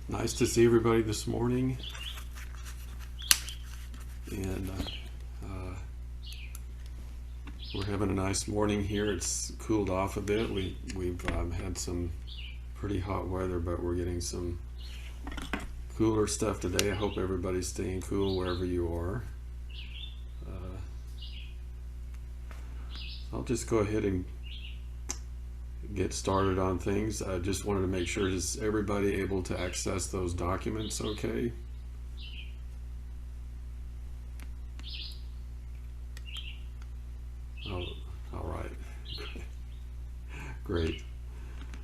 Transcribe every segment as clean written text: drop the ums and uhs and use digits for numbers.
Nice to see everybody this morning, and we're having a nice morning here. It's cooled off a bit. We've had some pretty hot weather, but we're getting some cooler stuff today. I hope everybody's staying cool wherever you are. I'll just go ahead and get started on things. I just wanted to make sure, is everybody able to access those documents okay? Oh, all right. Great.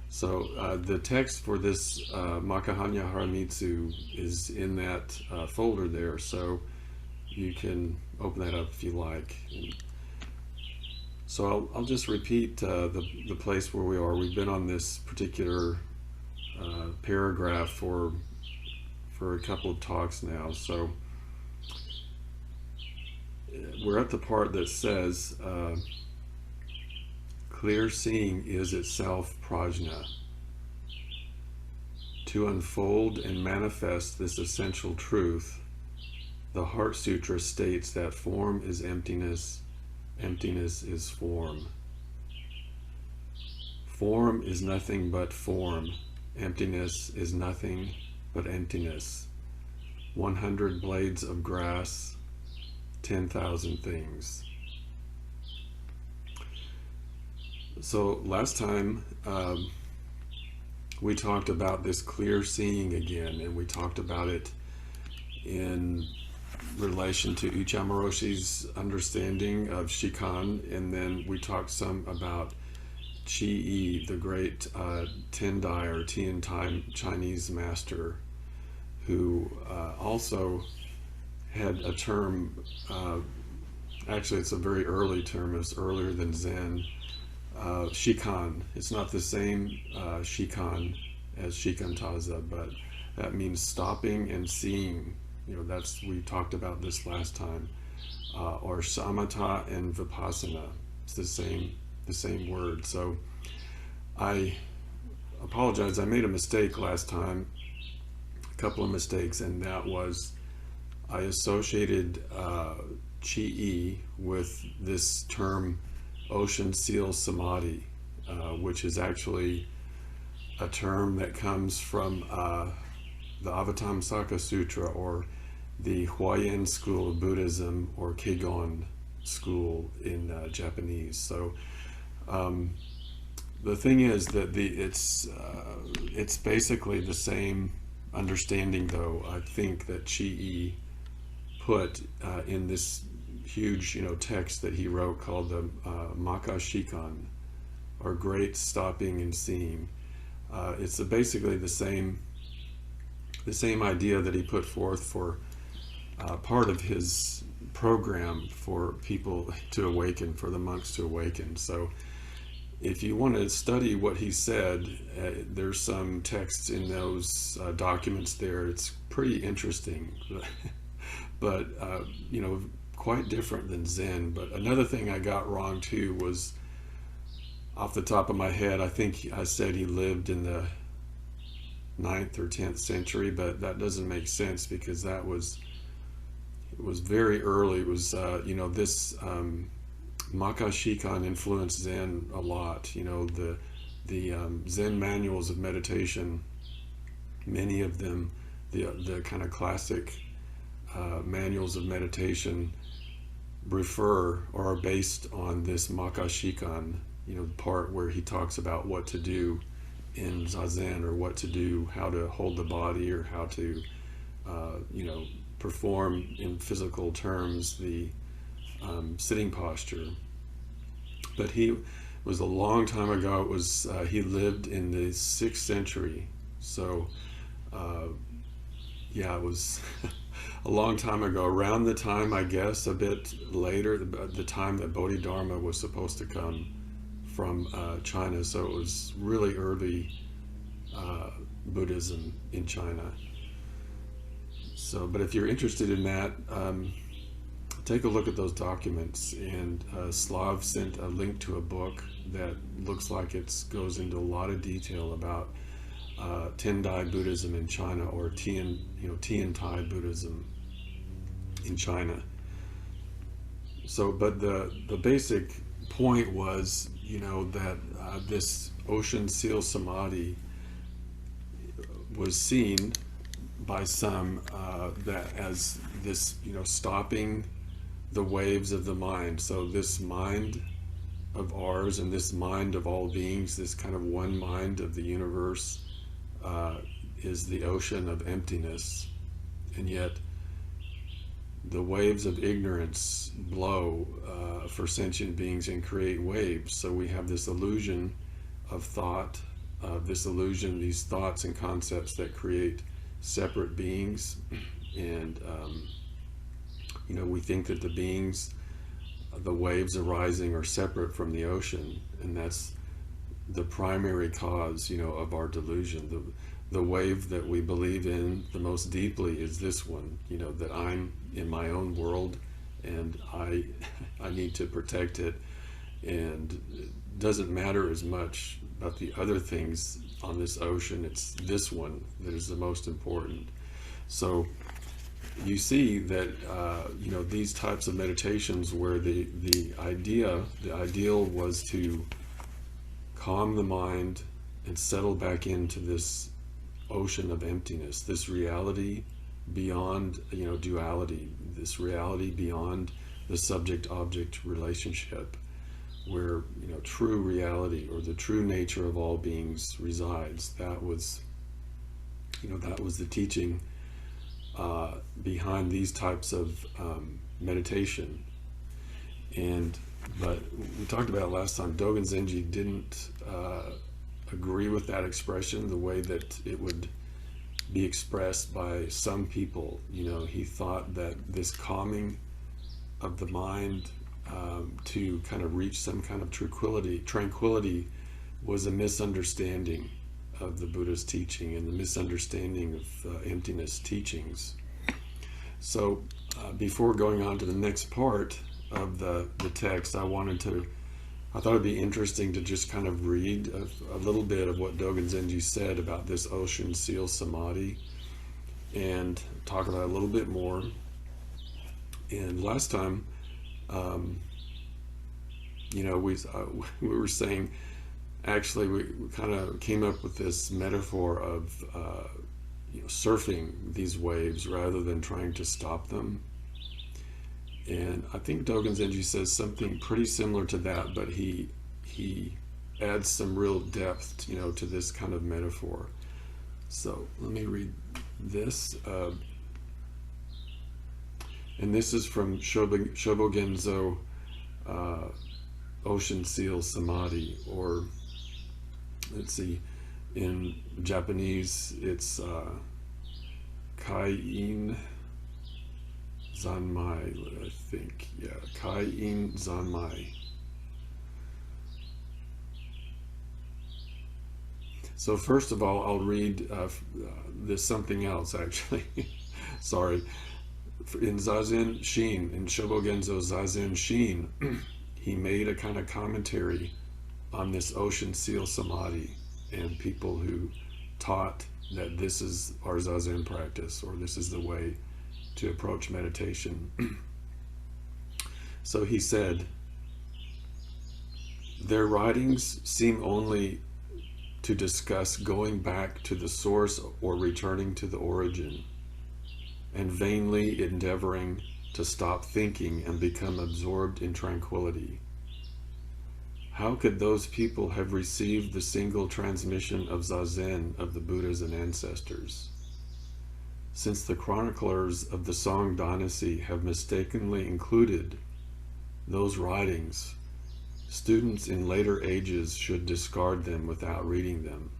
So the text for this Makahannyaharamitsu is in that folder there, so you can open that up if you like. So I'll just repeat the place where we are. We've been on this particular paragraph for a couple of talks now. So we're at the part that says, clear seeing is itself prajna. To unfold and manifest this essential truth, the Heart Sutra states that form is emptiness, emptiness is form. Form is nothing but form. Emptiness is nothing but emptiness. 100 blades of grass, 10,000 things. So last time we talked about this clear seeing again, and we talked about it in relation to Uchamoroshi's understanding of Shikan, and then we talked some about Qi, the great Tendai or Tian Chinese master, who also had a term, actually it's a very early term, it's earlier than Zen, Shikan. It's not the same Shikan as Shikantaza, but that means stopping and seeing. You know, that's, we talked about this last time, or samatha and vipassana. It's the same word. So I apologize. I made a mistake last time, a couple of mistakes, and that was I associated Qi with this term ocean seal samadhi, which is actually a term that comes from the Avatamsaka Sutra, or the Huayan school of Buddhism, or Keigon school in Japanese. So the thing is that it's basically the same understanding, though I think that Qi put in this huge text that he wrote called the Makashikan, or Great Stopping and Seeing. It's basically the same idea that he put forth for part of his program for people to awaken, for the monks to awaken. So if you want to study what he said, there's some texts in those documents there. It's pretty interesting, but quite different than Zen. But another thing I got wrong too was, off the top of my head, I think I said he lived in the 9th or 10th century, but that doesn't make sense, because it was very early. It was this Makashikan influenced Zen a lot. The Zen manuals of meditation, many of them, the kind of classic manuals of meditation refer or are based on this Makashikan, the part where he talks about what to do in zazen, or what to do, how to hold the body, or how to perform in physical terms the sitting posture. But he was a long time ago. It was he lived in the 6th century, so it was a long time ago, around the time, I guess, a bit later, the time that Bodhidharma was supposed to come from China. So it was really early Buddhism in China. So, but if you're interested in that, take a look at those documents. And Slav sent a link to a book that looks like it goes into a lot of detail about Tendai Buddhism in China, or Tiantai Buddhism in China. So, but the basic point was, that this ocean seal samadhi was seen by some that as this, stopping the waves of the mind. So this mind of ours and this mind of all beings, this kind of one mind of the universe, is the ocean of emptiness. And yet the waves of ignorance blow for sentient beings and create waves. So we have this illusion of thought, this illusion, these thoughts and concepts that create separate beings. And we think that the beings, the waves arising, are separate from the ocean, and that's the primary cause, of our delusion. The wave that we believe in the most deeply is this one, that I'm in my own world and I need to protect it, and it doesn't matter as much about the other things on this ocean. It's this one that is the most important. So you see that these types of meditations where the ideal was to calm the mind and settle back into this ocean of emptiness, this reality beyond duality, this reality beyond the subject-object relationship, where true reality, or the true nature of all beings, resides. That was the teaching behind these types of meditation. But we talked about it last time, Dogen Zenji didn't agree with that expression, the way that it would be expressed by some people. He thought that this calming of the mind to kind of reach some kind of tranquility was a misunderstanding of the Buddha's teaching and the misunderstanding of emptiness teachings. So before going on to the next part of the text, I thought it'd be interesting to just kind of read a little bit of what Dogen Zenji said about this ocean seal samadhi, and talk about it a little bit more. And last time, we were saying, actually, we kind of came up with this metaphor of surfing these waves rather than trying to stop them. And I think Dogen Zenji says something pretty similar to that, but he adds some real depth, to this kind of metaphor. So let me read this. And this is from Shobogenzo Ocean Seal Samadhi, or let's see, in Japanese it's Kai-in Zanmai, I think. Yeah, Kai-in Zanmai. So first of all, I'll read this something else, actually. Sorry. In Zazen Shin, in Shobogenzo Zazen Shin, he made a kind of commentary on this ocean seal samadhi and people who taught that this is our Zazen practice, or this is the way to approach meditation. So he said, their writings seem only to discuss going back to the source or returning to the origin, and vainly endeavoring to stop thinking and become absorbed in tranquility. How could those people have received the single transmission of zazen of the Buddhas and ancestors? Since the chroniclers of the Song dynasty have mistakenly included those writings, students in later ages should discard them without reading them.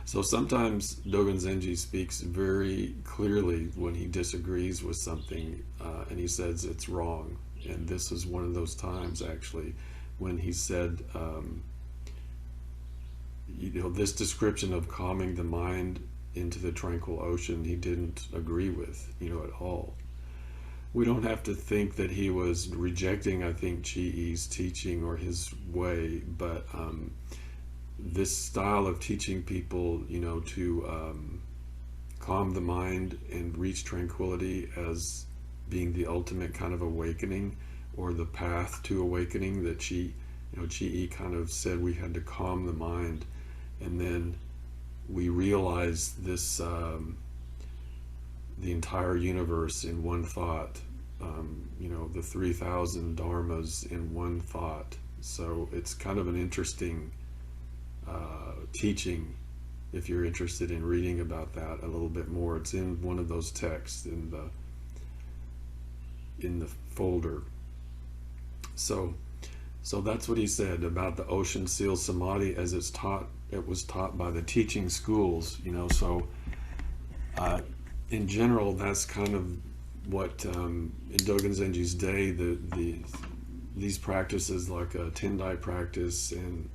So sometimes Dogen Zenji speaks very clearly when he disagrees with something, and he says it's wrong. And this is one of those times, actually, when he said, this description of calming the mind into the tranquil ocean, he didn't agree with, at all. We don't have to think that he was rejecting, I think, Chi's teaching or his way, but this style of teaching people, to calm the mind and reach tranquility as being the ultimate kind of awakening, or the path to awakening, that Chi kind of said we had to calm the mind, and then we realize this, the entire universe in one thought, the 3,000 dharmas in one thought. So it's kind of an interesting teaching if you're interested in reading about that a little bit more. It's in one of those texts in the folder. So that's what he said about the ocean seal samadhi as it was taught by the teaching schools. So in general, that's kind of what in Dogen Zenji's day, these practices like a Tendai practice and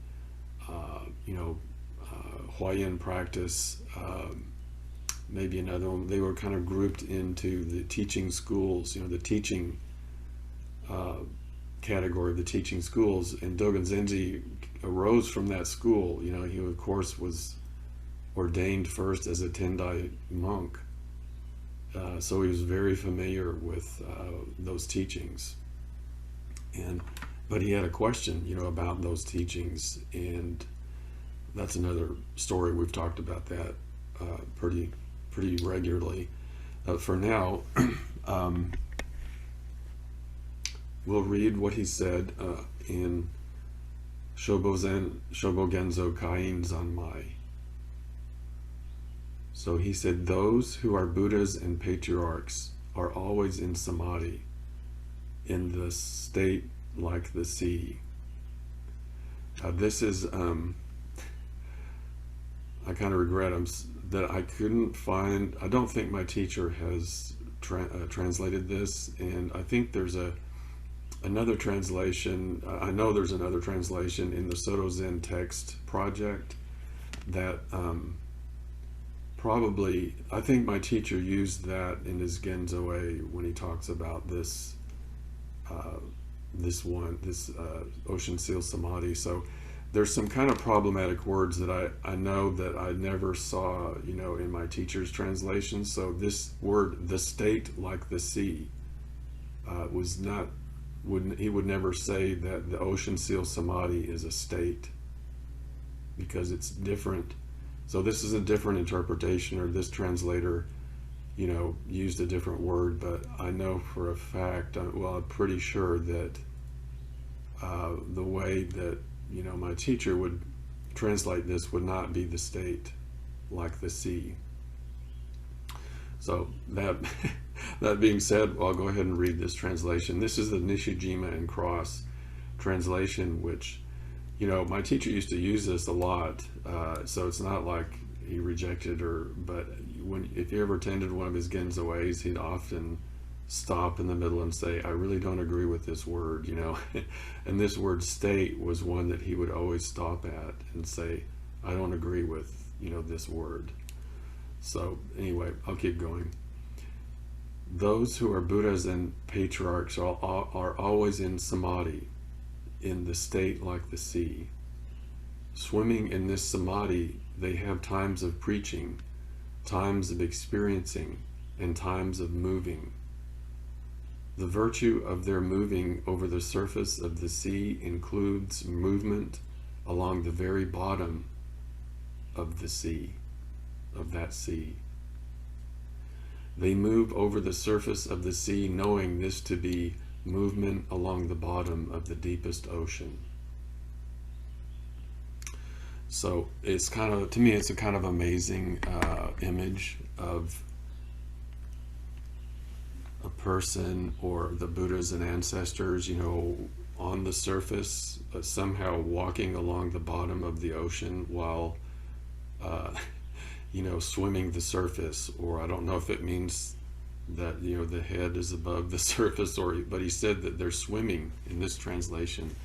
Huayan practice, maybe another one, they were kind of grouped into the teaching schools, the teaching category of the teaching schools. And Dogen Zenji arose from that school. He of course was ordained first as a Tendai monk, so he was very familiar with those teachings. But he had a question, about those teachings, and that's another story. We've talked about that pretty regularly. For now, we'll read what he said in Shobogenzo Kain Zanmai. So he said, those who are Buddhas and patriarchs are always in samadhi, in the state like the sea. This is, I kind of regret that I couldn't find, I don't think my teacher has translated this, and I think there's another translation, I know there's another translation in the Soto Zen text project that probably, I think my teacher used that in his Genzo A when he talks about this ocean seal samadhi. So there's some kind of problematic words that I know that I never saw, in my teacher's translation. So this word, the state like the sea, he would never say that the ocean seal samadhi is a state, because it's different. So this is a different interpretation, or this translator, used a different word, but I know for a fact, I'm pretty sure that the way that, my teacher would translate this would not be the state like the sea. So that being said, I'll go ahead and read this translation. This is the Nishijima and Cross translation, which, my teacher used to use this a lot. So it's not like he rejected her, but if you ever attended one of his Genzo A's, he'd often stop in the middle and say, I really don't agree with this word, and this word state was one that he would always stop at and say, I don't agree with, this word. So anyway, I'll keep going. Those who are Buddhas and patriarchs are always in samadhi, in the state like the sea. Swimming in this samadhi, they have times of preaching, times of experiencing, and times of moving. The virtue of their moving over the surface of the sea includes movement along the very bottom of the sea, of that sea. They move over the surface of the sea, knowing this to be movement along the bottom of the deepest ocean. So it's kind of, to me, it's a kind of amazing image of a person or the Buddhas and ancestors, on the surface, but somehow walking along the bottom of the ocean while, swimming the surface. Or I don't know if it means that, the head is above the surface, but he said that they're swimming in this translation,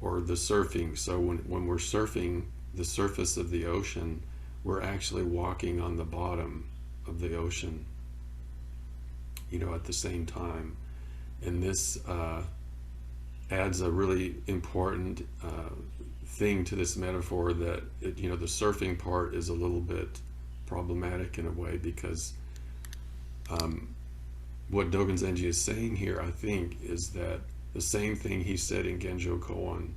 or the surfing. So when we're surfing the surface of the ocean, we're actually walking on the bottom of the ocean, at the same time. And this adds a really important thing to this metaphor that the surfing part is a little bit problematic in a way, because what Dogen Zenji is saying here, I think, is that the same thing he said in Genjo Koan,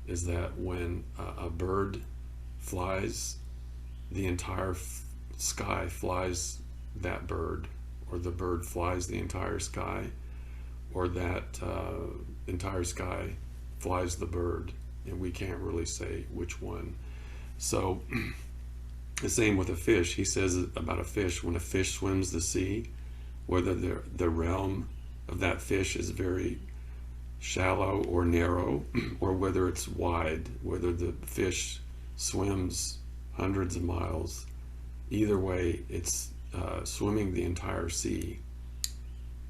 is that when a bird flies, the entire sky flies that bird, or the bird flies the entire sky, or that entire sky flies the bird, and we can't really say which one. So the same with a fish. He says about a fish, when a fish swims the sea, whether the realm of that fish is very shallow or narrow, or whether it's wide, whether the fish swims hundreds of miles, either way, it's swimming the entire sea.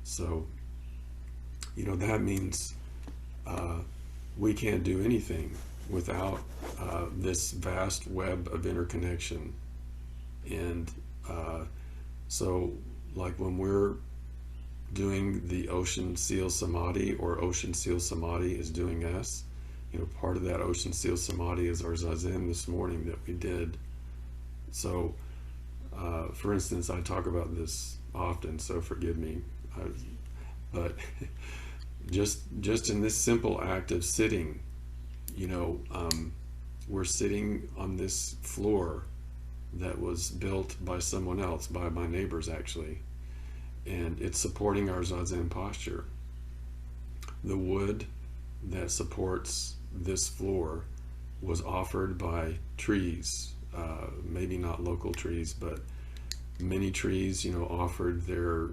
So, that means we can't do anything without this vast web of interconnection. And so, like when we're doing the ocean seal samadhi, or ocean seal samadhi is doing us, part of that ocean seal samadhi is our zazen this morning that we did. So, for instance, I talk about this often, so forgive me, but just in this simple act of sitting, we're sitting on this floor that was built by someone else, by my neighbors actually, and it's supporting our zazen posture. The wood that supports this floor was offered by trees, maybe not local trees, but many trees, offered their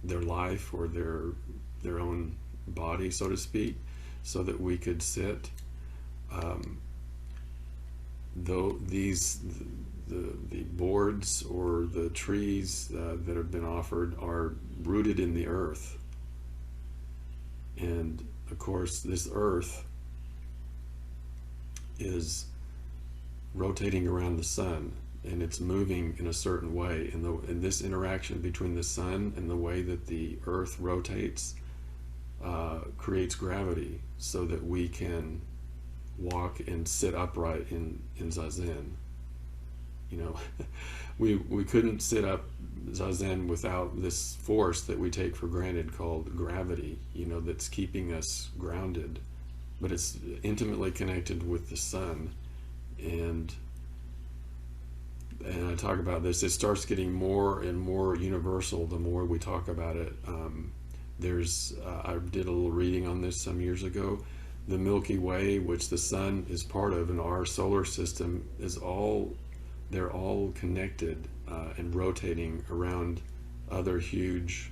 life, or their own body, so to speak, so that we could sit. Though the boards or the trees that have been offered are rooted in the earth, and of course this earth is rotating around the sun, and it's moving in a certain way, and this interaction between the sun and the way that the earth rotates creates gravity, so that we can walk and sit upright in zazen. We couldn't sit up zazen without this force that we take for granted called gravity, that's keeping us grounded, but it's intimately connected with the sun. And I talk about this, it starts getting more and more universal the more we talk about it. I did a little reading on this some years ago. The Milky Way, which the sun is part of, in our solar system, they're all connected and rotating around other huge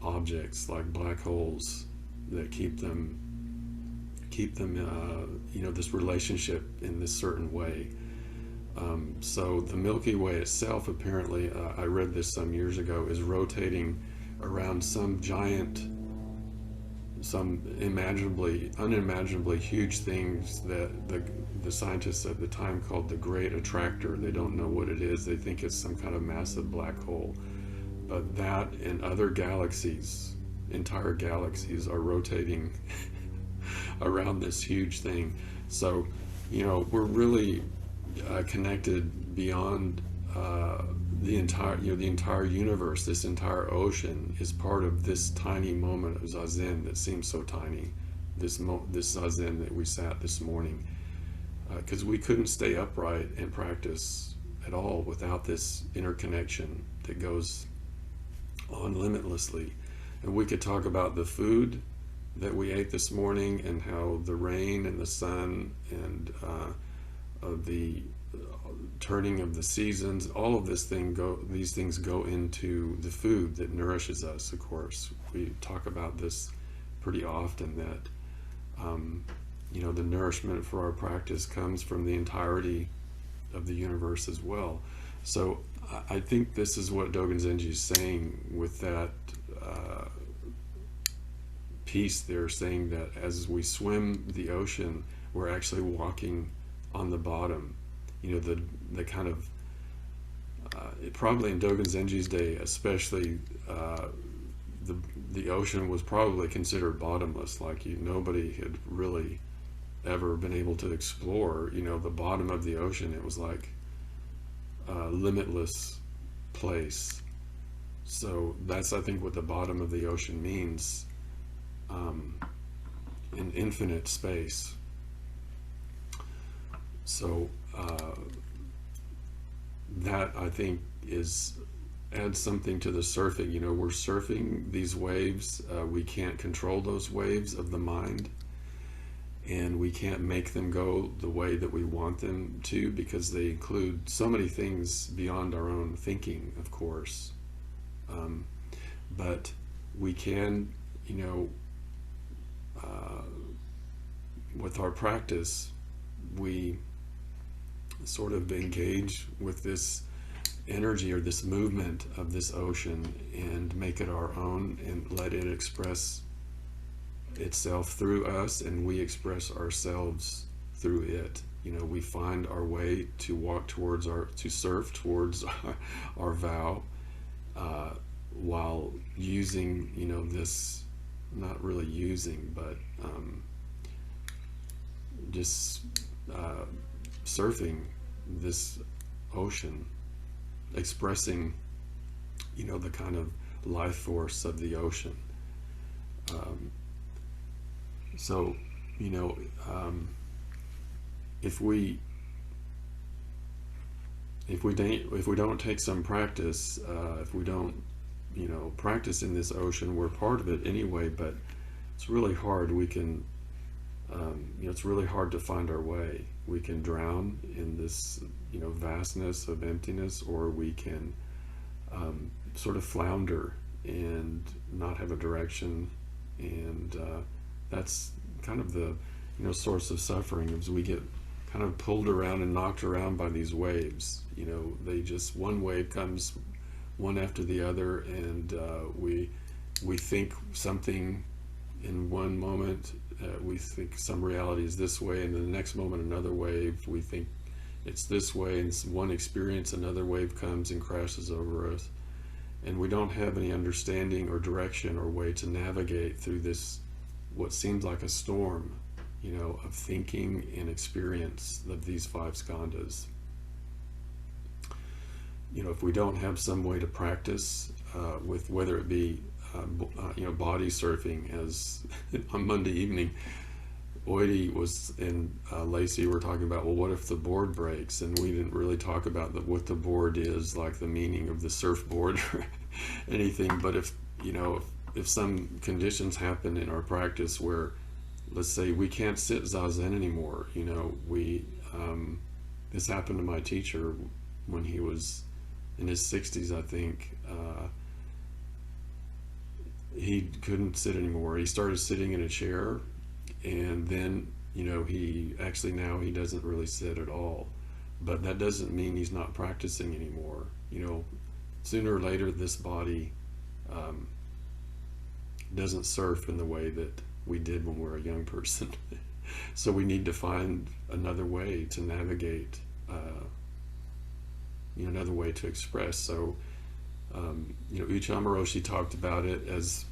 objects like black holes that keep them this relationship in this certain way. So the Milky Way itself, apparently, I read this some years ago, is rotating around some unimaginably huge things that the scientists at the time called the Great Attractor. They don't know what it is. They think it's some kind of massive black hole. But that and other galaxies, entire galaxies, are rotating around this huge thing. So, we're really connected beyond the entire universe. This entire ocean is part of this tiny moment of zazen that seems so tiny. This zazen that we sat this morning, because we couldn't stay upright and practice at all without this interconnection that goes on limitlessly. And we could talk about the food that we ate this morning, and how the rain and the sun and the turning of the seasons, all of these things go into the food that nourishes us. Of course, we talk about this pretty often, that the nourishment for our practice comes from the entirety of the universe as well. So I think this is what Dogen Zenji is saying with that piece there, saying that as we swim the ocean, we're actually walking on the bottom. The kind of probably in Dogen Zenji's day especially, the ocean was probably considered bottomless, like nobody had really ever been able to explore, the bottom of the ocean. It was like a limitless place. So that's, I think, what the bottom of the ocean means, in infinite space. So that, I think, adds something to the surfing. We're surfing these waves. We can't control those waves of the mind, and we can't make them go the way that we want them to, because they include so many things beyond our own thinking, of course. But we can, with our practice, we sort of engage with this energy or this movement of this ocean and make it our own and let it express itself through us, and we express ourselves through it. We find our way to walk towards to surf towards our vow, while using, this, not really using, but just surfing this ocean, expressing, the kind of life force of the ocean. So, if we don't take some practice, if we don't, practice in this ocean, we're part of it anyway, but it's really hard. We can, it's really hard to find our way. We can drown in this, vastness of emptiness, or we can sort of flounder and not have a direction, and that's kind of the, source of suffering, is we get kind of pulled around and knocked around by these waves. They just, one wave comes one after the other, and we think something in one moment, we think some reality is this way, and then the next moment another wave, we think it's this way, and one experience, another wave comes and crashes over us, and we don't have any understanding or direction or way to navigate through this, what seems like a storm, of thinking and experience of these five skandhas. If we don't have some way to practice with, whether it be body surfing, as on Monday evening, Oidi was and Lacey were talking about, well, what if the board breaks? And we didn't really talk about what the board is, like the meaning of the surfboard or anything. But if some conditions happen in our practice where, let's say, we can't sit zazen anymore, this happened to my teacher when he was in his 60s, I think. He couldn't sit anymore. He started sitting in a chair, and then he actually, now he doesn't really sit at all. But that doesn't mean he's not practicing anymore. Sooner or later, this body doesn't surf in the way that we did when we were a young person. So we need to find another way to navigate, another way to express. So Uchama Roshi talked about it as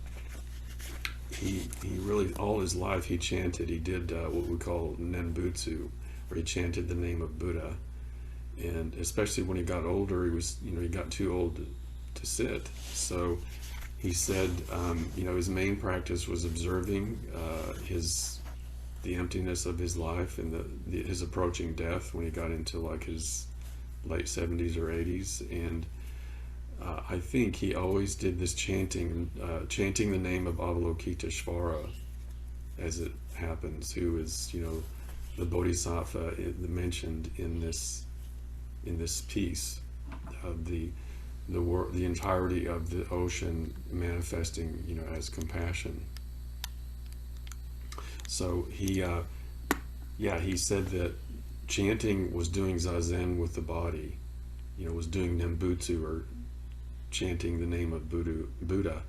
he really, all his life, he chanted. He did what we call Nenbutsu, where he chanted the name of Buddha. And especially when he got older, he was, he got too old to sit. So he said, his main practice was observing the emptiness of his life and his approaching death when he got into like his late 70s or 80s. And I think he always did this chanting the name of Avalokiteshvara as it happens, who is, the Bodhisattva mentioned in this piece of the entirety of the ocean manifesting, as compassion. So he said that chanting was doing zazen with the body, was doing nembutsu, or chanting the name of Buddha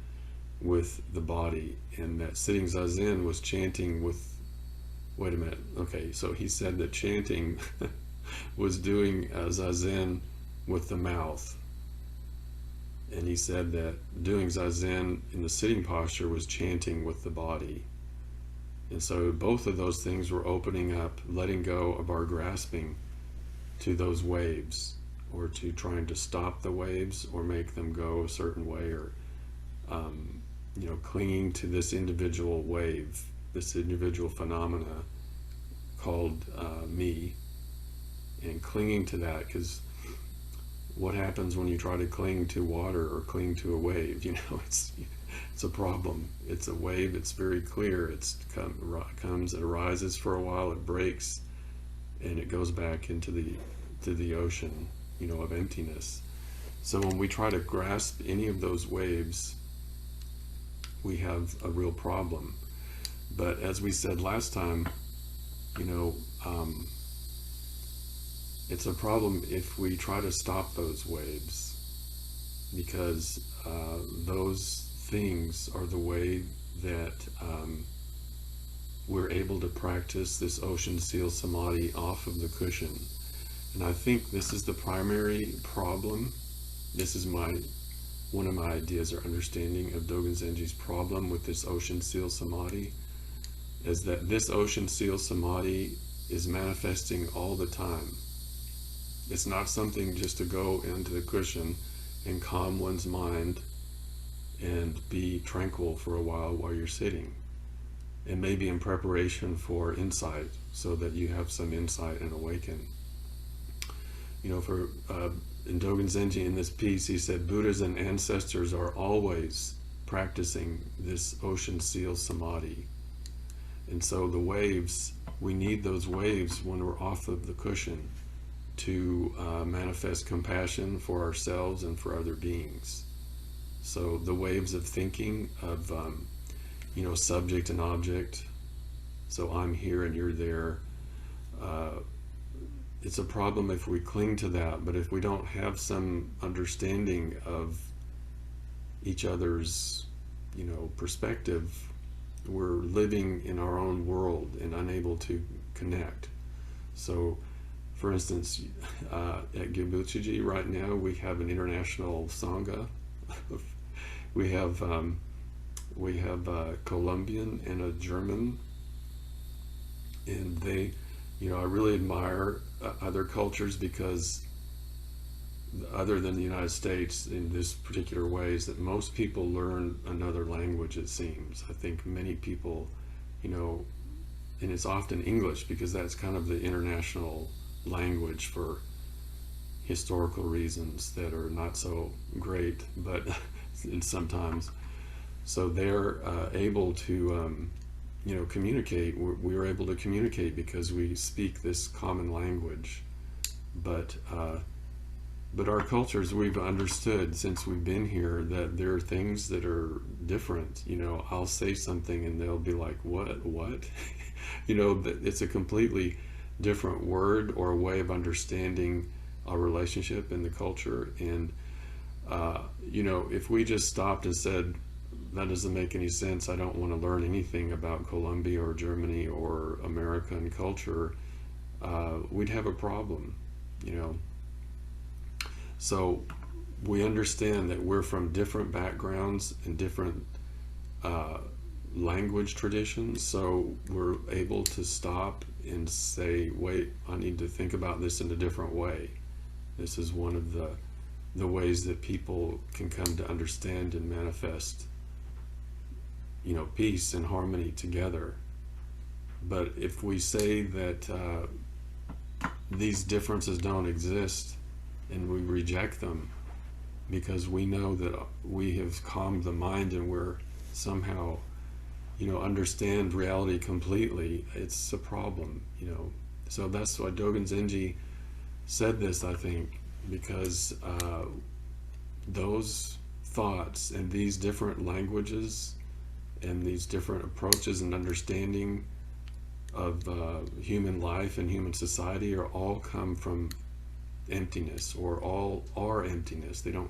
with the body, and that sitting zazen was chanting with, wait a minute, okay, so he said that chanting was doing zazen with the mouth, and he said that doing zazen in the sitting posture was chanting with the body, And so both of those things were opening up, letting go of our grasping to those waves, or to trying to stop the waves or make them go a certain way, or clinging to this individual wave, this individual phenomena called me, and clinging to that. Because what happens when you try to cling to water or cling to a wave? It's a problem. It's a wave. It's very clear. It arises for a while, it breaks, and it goes back into the ocean, of emptiness. So when we try to grasp any of those waves, we have a real problem. But as we said last time, it's a problem if we try to stop those waves, because those things are the way that we're able to practice this ocean seal samadhi off of the cushion. And I think this is the primary problem. This is one of my ideas or understanding of Dogen Zenji's problem with this ocean seal samadhi, is that this ocean seal samadhi is manifesting all the time. It's not something just to go into the cushion and calm one's mind and be tranquil for a while you're sitting. It may be in preparation for insight, so that you have some insight and awaken. In Dogen Zenji, in this piece, he said Buddhas and ancestors are always practicing this ocean seal samadhi. And so the waves, we need those waves when we're off of the cushion to manifest compassion for ourselves and for other beings. So the waves of thinking, of subject and object. So I'm here and you're there. It's a problem if we cling to that, but if we don't have some understanding of each other's, perspective, we're living in our own world and unable to connect. So, for instance, at Gibutsuji right now, we have an international sangha. we have a Colombian and a German, and they, I really admire other cultures, because other than the United States, in this particular way, is that most people learn another language, it seems. I think many people, and it's often English, because that's kind of the international language for historical reasons that are not so great, but sometimes. So they're able to communicate. We're able to communicate because we speak this common language. But our cultures, we've understood since we've been here that there are things that are different. I'll say something and they'll be like, what? That it's a completely different word or a way of understanding our relationship in the culture. And if we just stopped and said, that doesn't make any sense, I don't want to learn anything about Colombia or Germany or American culture, we'd have a problem. So we understand that we're from different backgrounds and different language traditions, so we're able to stop and say, wait, I need to think about this in a different way. This is one of the ways that people can come to understand and manifest peace and harmony together. But if we say that these differences don't exist, and we reject them because we know that we have calmed the mind and we're somehow understand reality completely, it's a problem. So that's why Dogen Zenji said this, I think, because those thoughts and these different languages and these different approaches and understanding of human life and human society are all come from emptiness, or all are emptiness. They don't,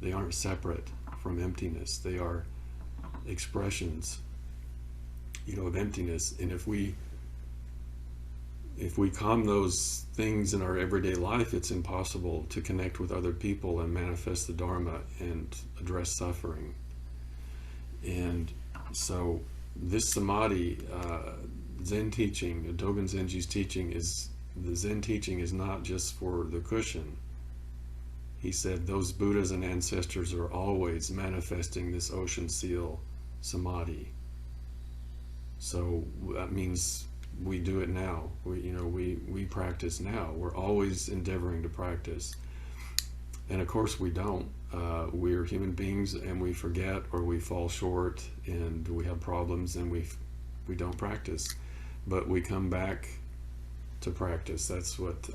they aren't separate from emptiness. They are expressions, of emptiness. And if we calm those things in our everyday life, it's impossible to connect with other people and manifest the Dharma and address suffering. And so this samadhi, Zen teaching, Dogen Zenji's teaching is, the Zen teaching is not just for the cushion. He said those Buddhas and ancestors are always manifesting this ocean seal samadhi. So that means we do it now. We practice now. We're always endeavoring to practice. And of course we don't. We're human beings and we forget, or we fall short, and we have problems, and we don't practice. But we come back to practice. That's what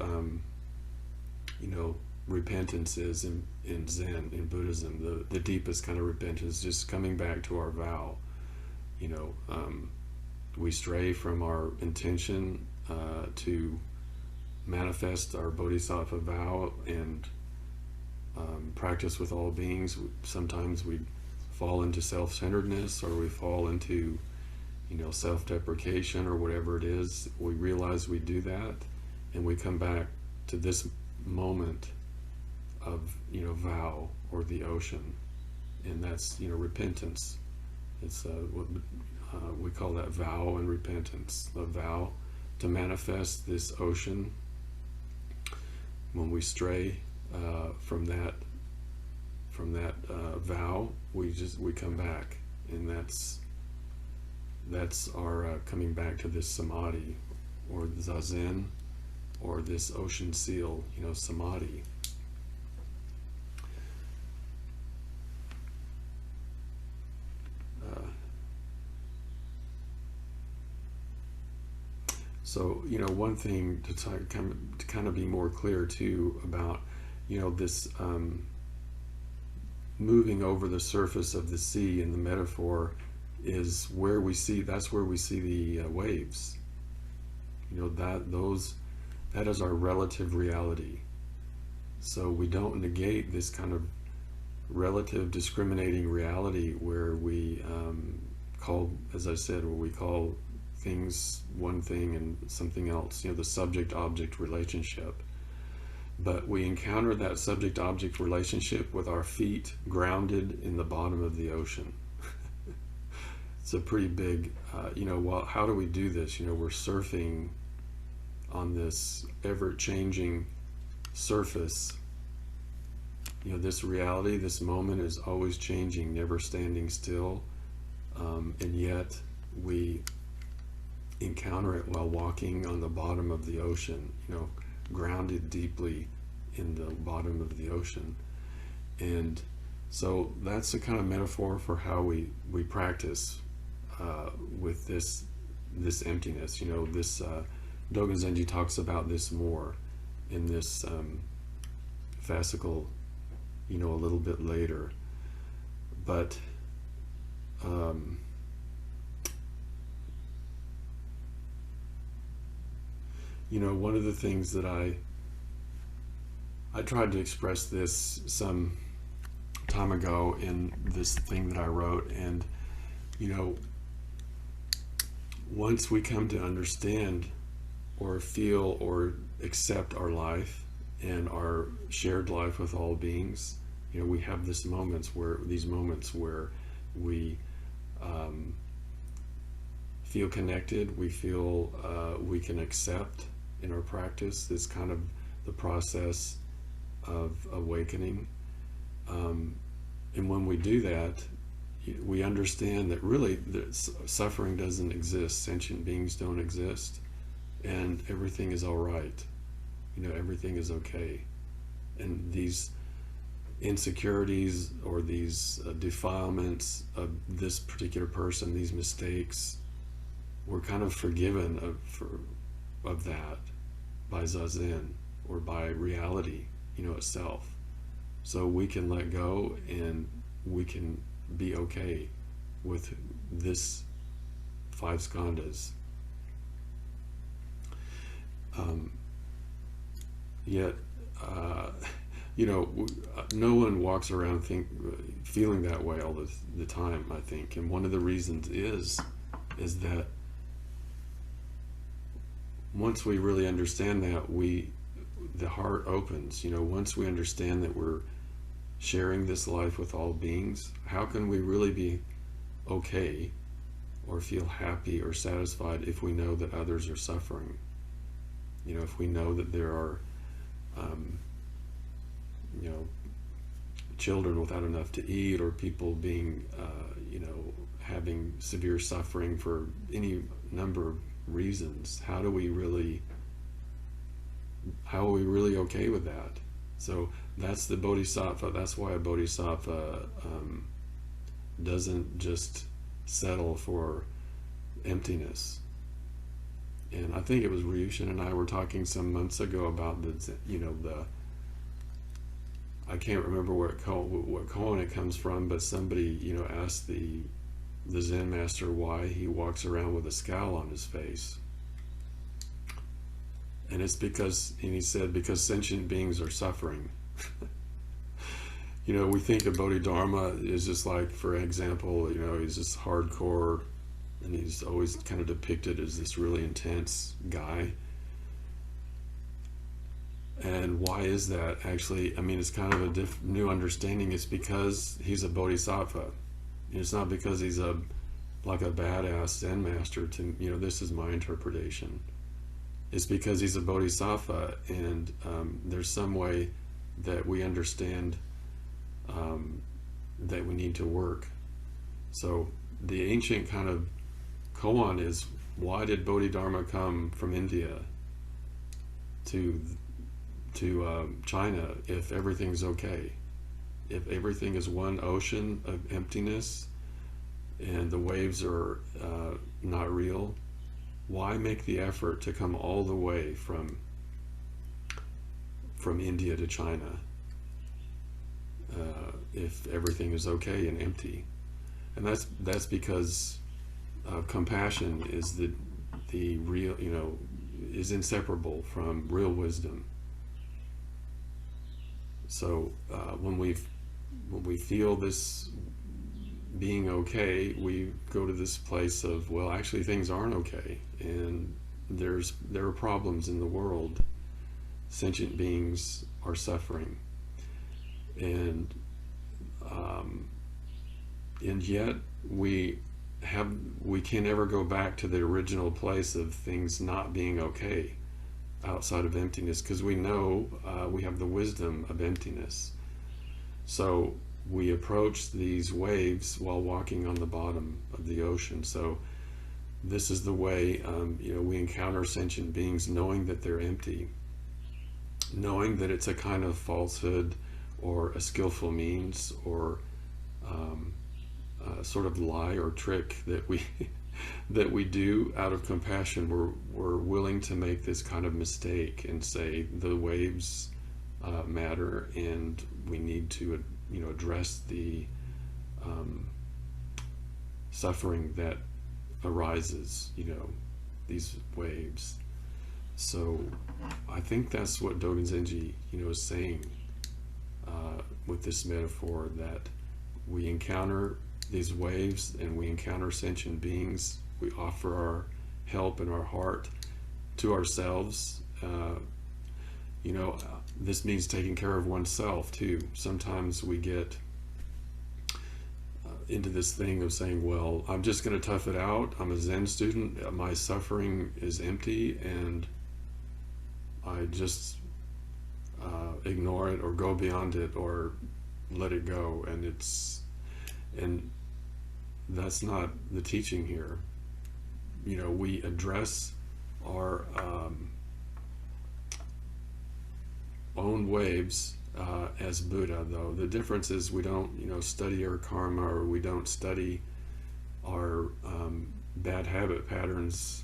repentance is in Zen, in Buddhism. The deepest kind of repentance, just coming back to our vow. We stray from our intention to manifest our Bodhisattva vow and practice with all beings. Sometimes we fall into self-centeredness, or we fall into self-deprecation, or whatever it is. We realize we do that, and we come back to this moment of vow, or the ocean, and that's repentance. It's what we call that vow and repentance. A vow to manifest this ocean. When we stray from that vow, we come back, and that's our coming back to this samadhi, or the zazen, or this ocean seal, samadhi. So, one thing to kind of be more clear too about, this moving over the surface of the sea in the metaphor is where we see, that's where we see the waves. That is our relative reality. So we don't negate this kind of relative discriminating reality where we call, as I said, where we call things one thing and something else, the subject-object relationship. But we encounter that subject-object relationship with our feet grounded in the bottom of the ocean. It's a pretty big, how do we do this? We're surfing on this ever-changing surface. This reality, this moment is always changing, never standing still, and yet we encounter it while walking on the bottom of the ocean, grounded deeply in the bottom of the ocean. And so that's a kind of metaphor for how we practice with this emptiness. This Dogen Zenji talks about this more in this fascicle, a little bit later. But one of the things that I tried to express this some time ago in this thing that I wrote, and once we come to understand or feel or accept our life and our shared life with all beings, we have these moments where we feel connected, we feel we can accept in our practice this kind of the process of awakening. And when we do that, we understand that really suffering doesn't exist, sentient beings don't exist, and everything is all right. Everything is okay. And these insecurities or these defilements of this particular person, these mistakes, we're kind of forgiven of that by zazen, or by reality, itself. So we can let go, and we can be okay with this 5 skandhas. Yet, no one walks around feeling that way all the time, I think. And one of the reasons is that once we really understand that, the heart opens. Once we understand that we're sharing this life with all beings, how can we really be okay or feel happy or satisfied if we know that others are suffering. You know, if we know that there are, you know, children without enough to eat, or people being, you know, having severe suffering for any number of reasons, how are we really okay with that? So that's the Bodhisattva. That's why a Bodhisattva doesn't just settle for emptiness. And I think it was Ryushin and I were talking some months ago about the, you know, I can't remember what koan it comes from, but somebody, you know, asked the Zen master why he walks around with a scowl on his face. And it's because, and he said, because sentient beings are suffering. You know, we think of Bodhidharma is just like, for example, you know, he's just hardcore, and he's always kind of depicted as this really intense guy. And why is that? Actually, I mean, it's kind of a new understanding. It's because he's a Bodhisattva. It's not because he's like a badass Zen master. To, you know, this is my interpretation. It's because he's a Bodhisattva, and there's some way that we understand that we need to work. So the ancient kind of koan is, why did Bodhidharma come from India to China if everything's okay? If everything is one ocean of emptiness and the waves are not real, why make the effort to come all the way from India to China if everything is okay and empty? And that's because compassion is the real, you know, is inseparable from real wisdom. So when we feel this being okay, we go to this place of, well, actually things aren't okay, and there are problems in the world. Sentient beings are suffering, and yet we can never go back to the original place of things not being okay outside of emptiness, because we know we have the wisdom of emptiness. So we approach these waves while walking on the bottom of the ocean. So this is the way, you know, we encounter sentient beings, knowing that they're empty, knowing that it's a kind of falsehood or a skillful means or a sort of lie or trick that we do out of compassion. We're willing to make this kind of mistake and say the waves matter, and we need to, you know, address the suffering that arises, you know, these waves. So I think that's what Dogen Zenji, you know, is saying with this metaphor, that we encounter these waves and we encounter sentient beings. We offer our help and our heart to ourselves. You know, this means taking care of oneself too. Sometimes we get into this thing of saying, well, I'm just going to tough it out. I'm a Zen student. My suffering is empty, and I just ignore it or go beyond it or let it go. And that's not the teaching here. You know, we address our own waves as Buddha, though. The difference is we don't, you know, study our karma, or we don't study our bad habit patterns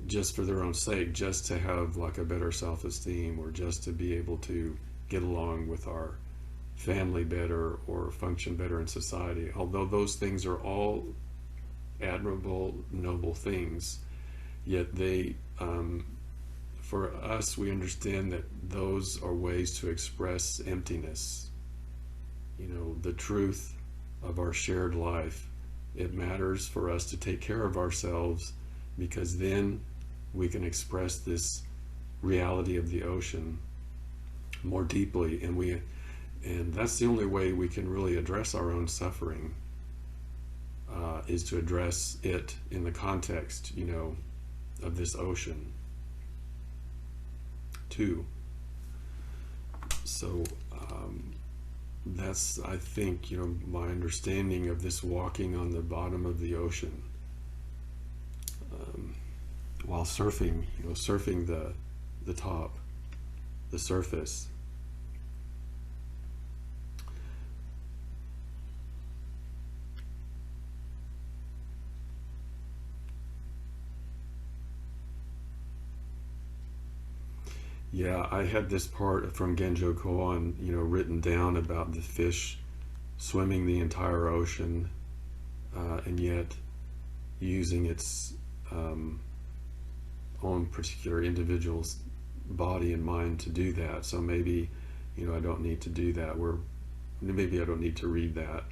just for their own sake, just to have like a better self-esteem, or just to be able to get along with our family better or function better in society. Although those things are all admirable, noble things, yet they, for us, we understand that those are ways to express emptiness. You know, the truth of our shared life. It matters for us to take care of ourselves, because then we can express this reality of the ocean more deeply, and that's the only way we can really address our own suffering. is to address it in the context, of this ocean too. So that's, I think, my understanding of this walking on the bottom of the ocean while surfing, surfing the top, the surface. Yeah, I had this part from Genjo Koan, written down about the fish swimming the entire ocean, and yet using its own particular individual's body and mind to do that. So maybe, I don't need to do that. Maybe I don't need to read that.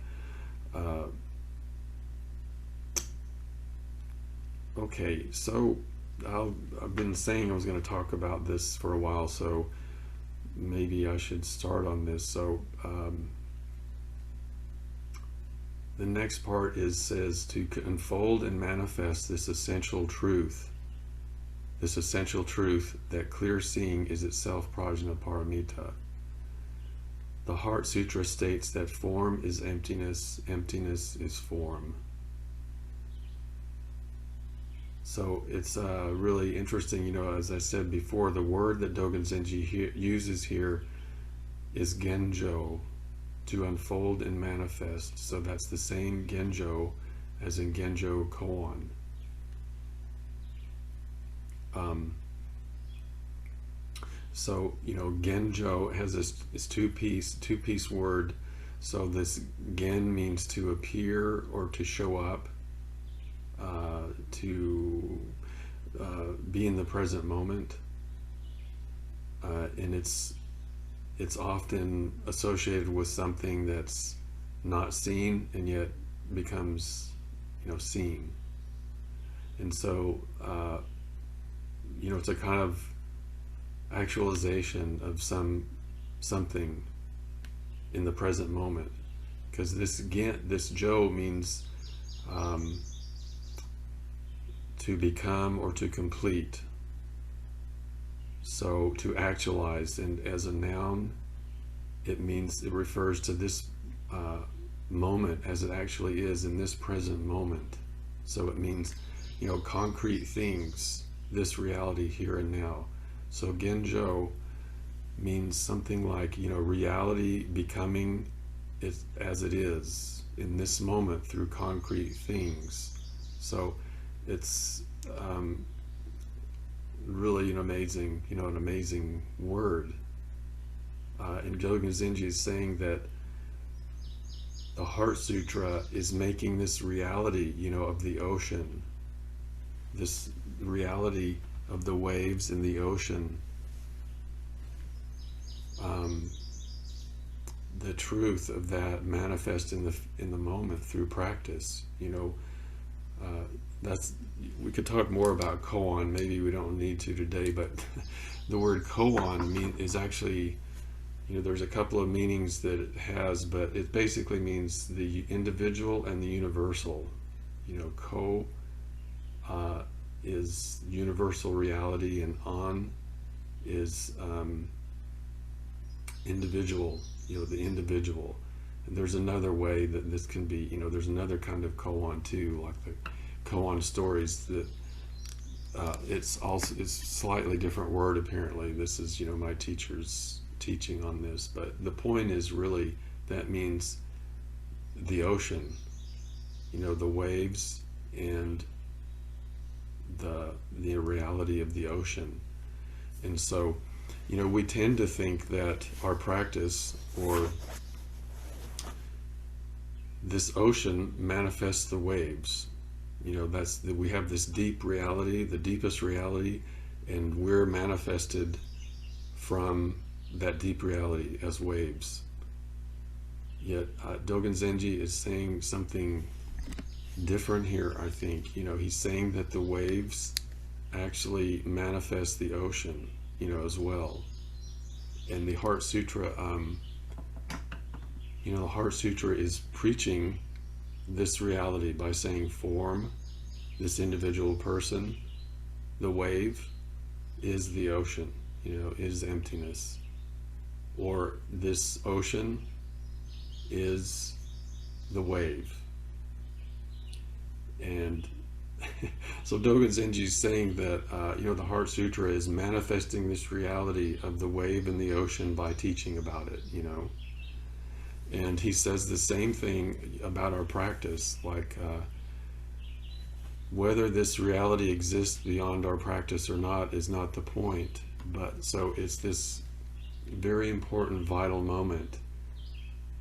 Okay, so I've been saying I was going to talk about this for a while, so maybe I should start on this. So the next part says to unfold and manifest this essential truth that clear seeing is itself prajnaparamita. The Heart Sutra states that form is emptiness, emptiness is form. So it's really interesting, as I said before, the word that Dogen Zenji uses here is Genjo, to unfold and manifest. So that's the same Genjo as in Genjo Koan. So, Genjo has this two-piece word. So this Gen means to appear or to show up, to be in the present moment, and it's often associated with something that's not seen and yet becomes seen. And so it's a kind of actualization of something in the present moment, because this Jo means to become or to complete. So to actualize, and as a noun, it refers to this moment as it actually is in this present moment. So it means, concrete things, this reality here and now. So Genjo means something like, reality becoming it as it is in this moment through concrete things. So it's really an amazing word. And Dogen Zenji is saying that the Heart Sutra is making this reality, of the ocean, this reality of the waves in the ocean, the truth of that manifest in the moment through practice. We could talk more about koan. Maybe we don't need to today, but the word koan is actually, there's a couple of meanings that it has, but it basically means the individual and the universal. Ko is universal reality, and an is individual, the individual. And there's another way that this can be, there's another kind of koan too, like the koan stories that it's slightly different word apparently. This is, my teacher's teaching on this, but the point is really that means the ocean, the waves and the reality of the ocean. And so, we tend to think that our practice or this ocean manifests the waves. We have this deep reality, the deepest reality, and we're manifested from that deep reality as waves. Yet Dogen Zenji is saying something different here, I think. He's saying that the waves actually manifest the ocean, as well. And the Heart Sutra, the Heart Sutra is preaching this reality by saying form, this individual person, the wave is the ocean, is emptiness. Or this ocean is the wave. And so Dogen Zenji is saying that, the Heart Sutra is manifesting this reality of the wave and the ocean by teaching about it, And he says the same thing about our practice, like whether this reality exists beyond our practice or not is not the point. But so it's this very important, vital moment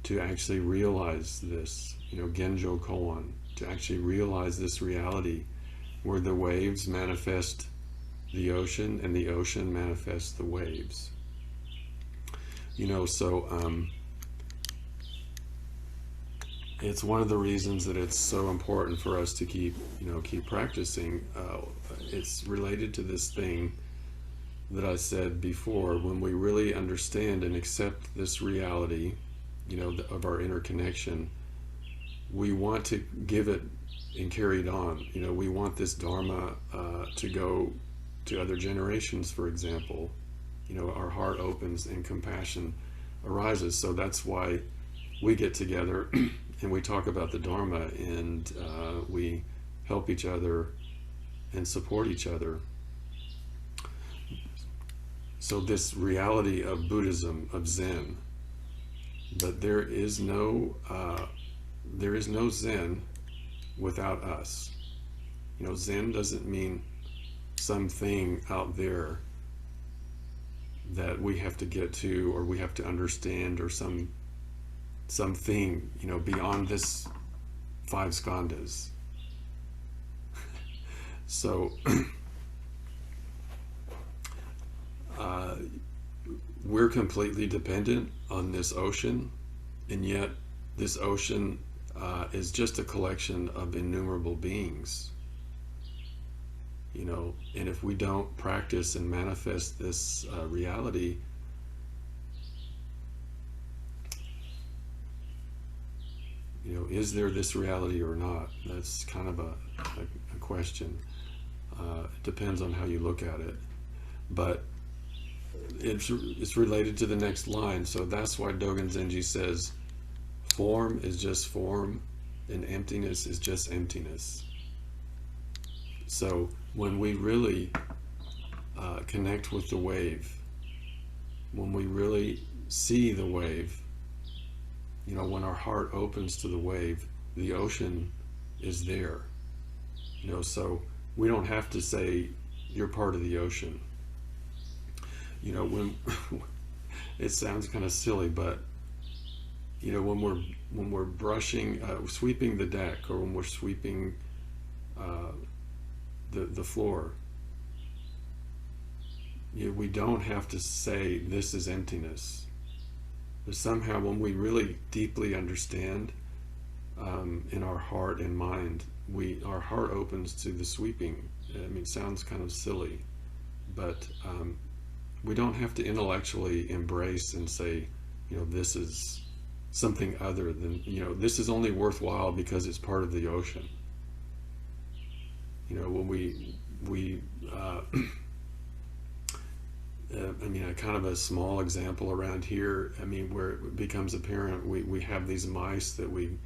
to actually realize this, Genjo Koan, to actually realize this reality where the waves manifest the ocean and the ocean manifests the waves. It's one of the reasons that it's so important for us to keep practicing. It's related to this thing that I said before. When we really understand and accept this reality, of our interconnection, we want to give it and carry it on. We want this Dharma to go to other generations, for example. Our heart opens and compassion arises. So that's why we get together and we talk about the Dharma, and we help each other and support each other. So this reality of Buddhism, of Zen, but there is no Zen without us. Zen doesn't mean something out there that we have to get to or we have to understand, or something beyond this 5 skandhas. So we're completely dependent on this ocean, and yet this ocean is just a collection of innumerable beings. And if we don't practice and manifest this reality, is there this reality or not? That's kind of a question. It depends on how you look at it. But it's related to the next line. So that's why Dogen Zenji says form is just form and emptiness is just emptiness. So when we really connect with the wave, when we really see the wave, when our heart opens to the wave, the ocean is there. So we don't have to say you're part of the ocean. When it sounds kind of silly, but when we're brushing, sweeping the deck, or when we're sweeping the floor, we don't have to say this is emptiness. But somehow when we really deeply understand in our heart and mind, our heart opens to the sweeping. It sounds kind of silly, but we don't have to intellectually embrace and say, this is something other than, this is only worthwhile because it's part of the ocean. When we a kind of a small example around here, where it becomes apparent, we have these mice that we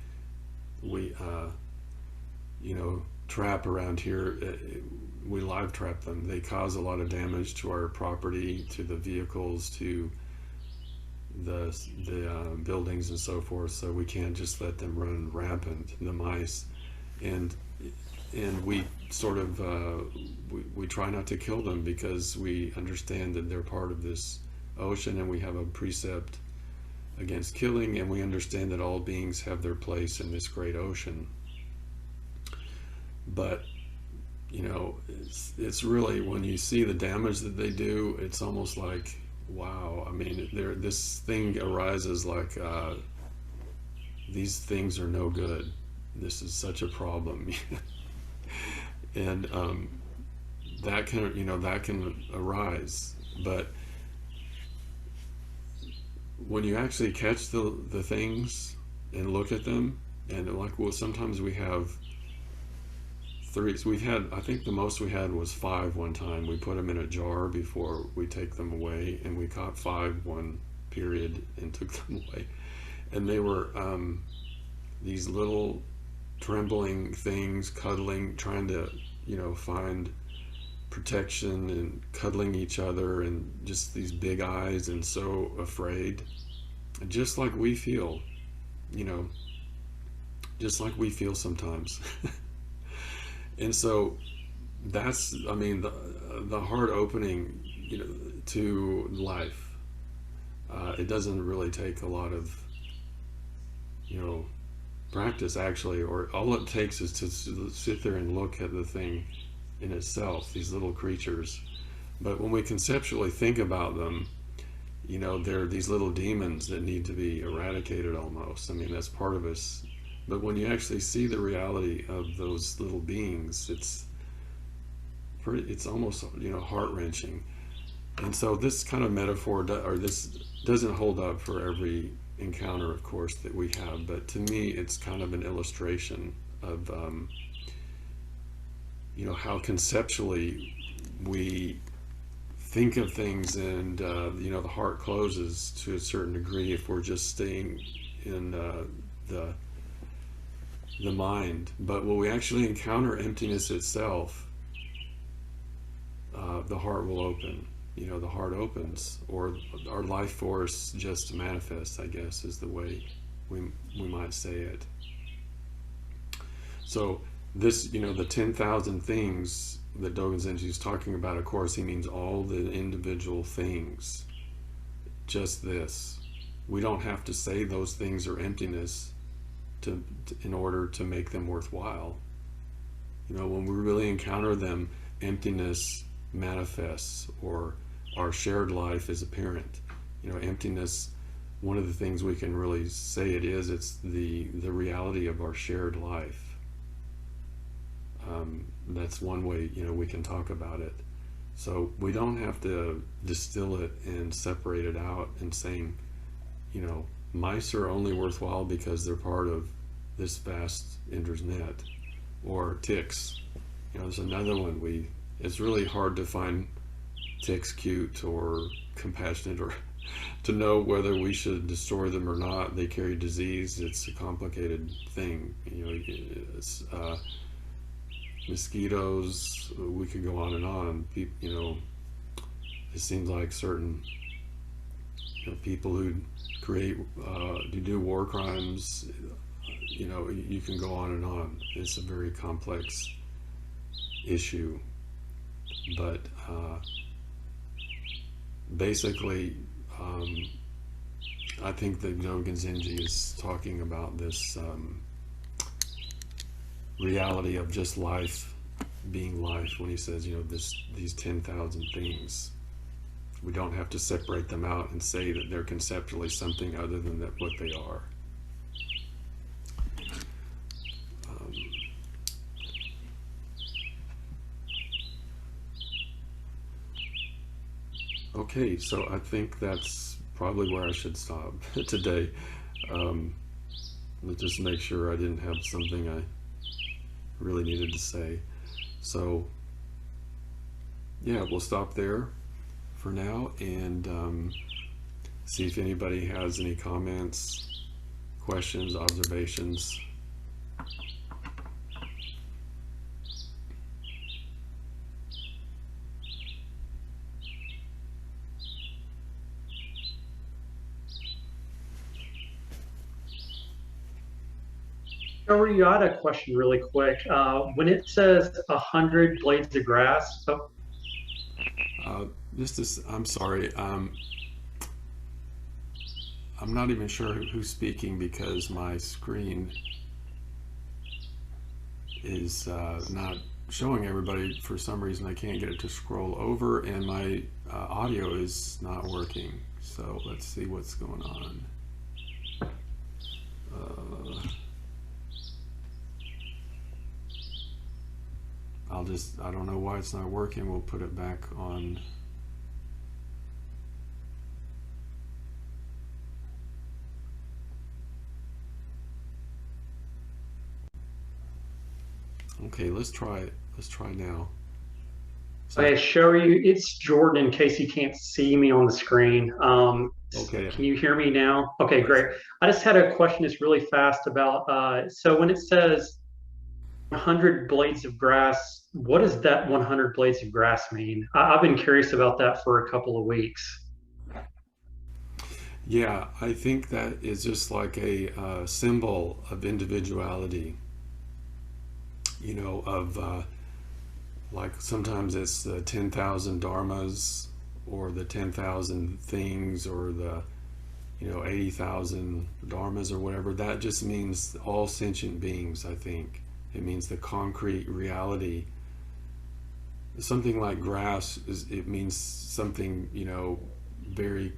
trap around here. We live trap them. They cause a lot of damage to our property, to the vehicles, to the buildings and so forth. So we can't just let them run rampant, the mice. And we sort of we try not to kill them because we understand that they're part of this ocean, and we have a precept against killing, and we understand that all beings have their place in this great ocean. But it's really, when you see the damage that they do, it's almost like, wow. This thing arises like these things are no good. This is such a problem. And that can arise. But when you actually catch the things and look at them, And like, well, sometimes we have three. So we've had, I think the most we had was 5 one time. We put them in a jar before we take them away, and we caught 5 one period and took them away. And they were these little trembling things, cuddling, trying to, find protection and cuddling each other, and just these big eyes and so afraid, just like we feel, you know, just like we feel sometimes. And so that's, I mean, the heart opening, to life. It doesn't really take a lot of, practice actually, or all it takes is to sit there and look at the thing in itself, these little creatures. But when we conceptually think about them, they're these little demons that need to be eradicated almost. I mean, that's part of us. But when you actually see the reality of those little beings, it's almost, heart-wrenching. And so this kind of metaphor, or this doesn't hold up for every encounter, of course, that we have, but to me, it's kind of an illustration of, how conceptually we think of things, and, the heart closes to a certain degree if we're just staying in the mind. But when we actually encounter emptiness itself, the heart will open. The heart opens, or our life force just manifests, I guess, is the way we might say it. So this, the 10,000 things that Dogen Zenji is talking about, of course, he means all the individual things. Just this. We don't have to say those things are emptiness in order to make them worthwhile. When we really encounter them, emptiness manifests, or our shared life is apparent. Emptiness, one of the things we can really say it's the reality of our shared life. That's one way, we can talk about it. So we don't have to distill it and separate it out and saying, mice are only worthwhile because they're part of this vast internet, or ticks. There's another one. It's really hard to find ticks cute or compassionate, or to know whether we should destroy them or not. They carry disease. It's a complicated thing. Mosquitoes, we could go on and on. It seems like certain people who do war crimes, you can go on and on. It's a very complex issue. But basically, I think that Dogen Zenji is talking about this reality of just life being life, when he says, these 10,000 things. We don't have to separate them out and say that they're conceptually something other than what they are. Okay, so I think that's probably where I should stop today. Let's just make sure I didn't have something I really needed to say. So yeah, we'll stop there for now, and see if anybody has any comments, questions, observations. Joey, you had a question really quick. When it says 100 blades of grass, I'm sorry. I'm not even sure who's speaking, because my screen is not showing everybody. For some reason, I can't get it to scroll over, and my audio is not working. So let's see what's going on. I don't know why it's not working. We'll put it back on. Okay, let's try it. Let's try now. So, Okay, show you. It's Jordan. In case you can't see me on the screen, okay, can you hear me now? Okay, yes. great. I just had a question that's really fast about. So when it says 100 blades of grass, what does that 100 blades of grass mean? I've been curious about that for a couple of weeks. Yeah, I think that is just like a symbol of individuality, of like sometimes it's the 10,000 dharmas or the 10,000 things or the 80,000 dharmas or whatever. That just means all sentient beings, I think. It means the concrete reality. Something like grass it means something, very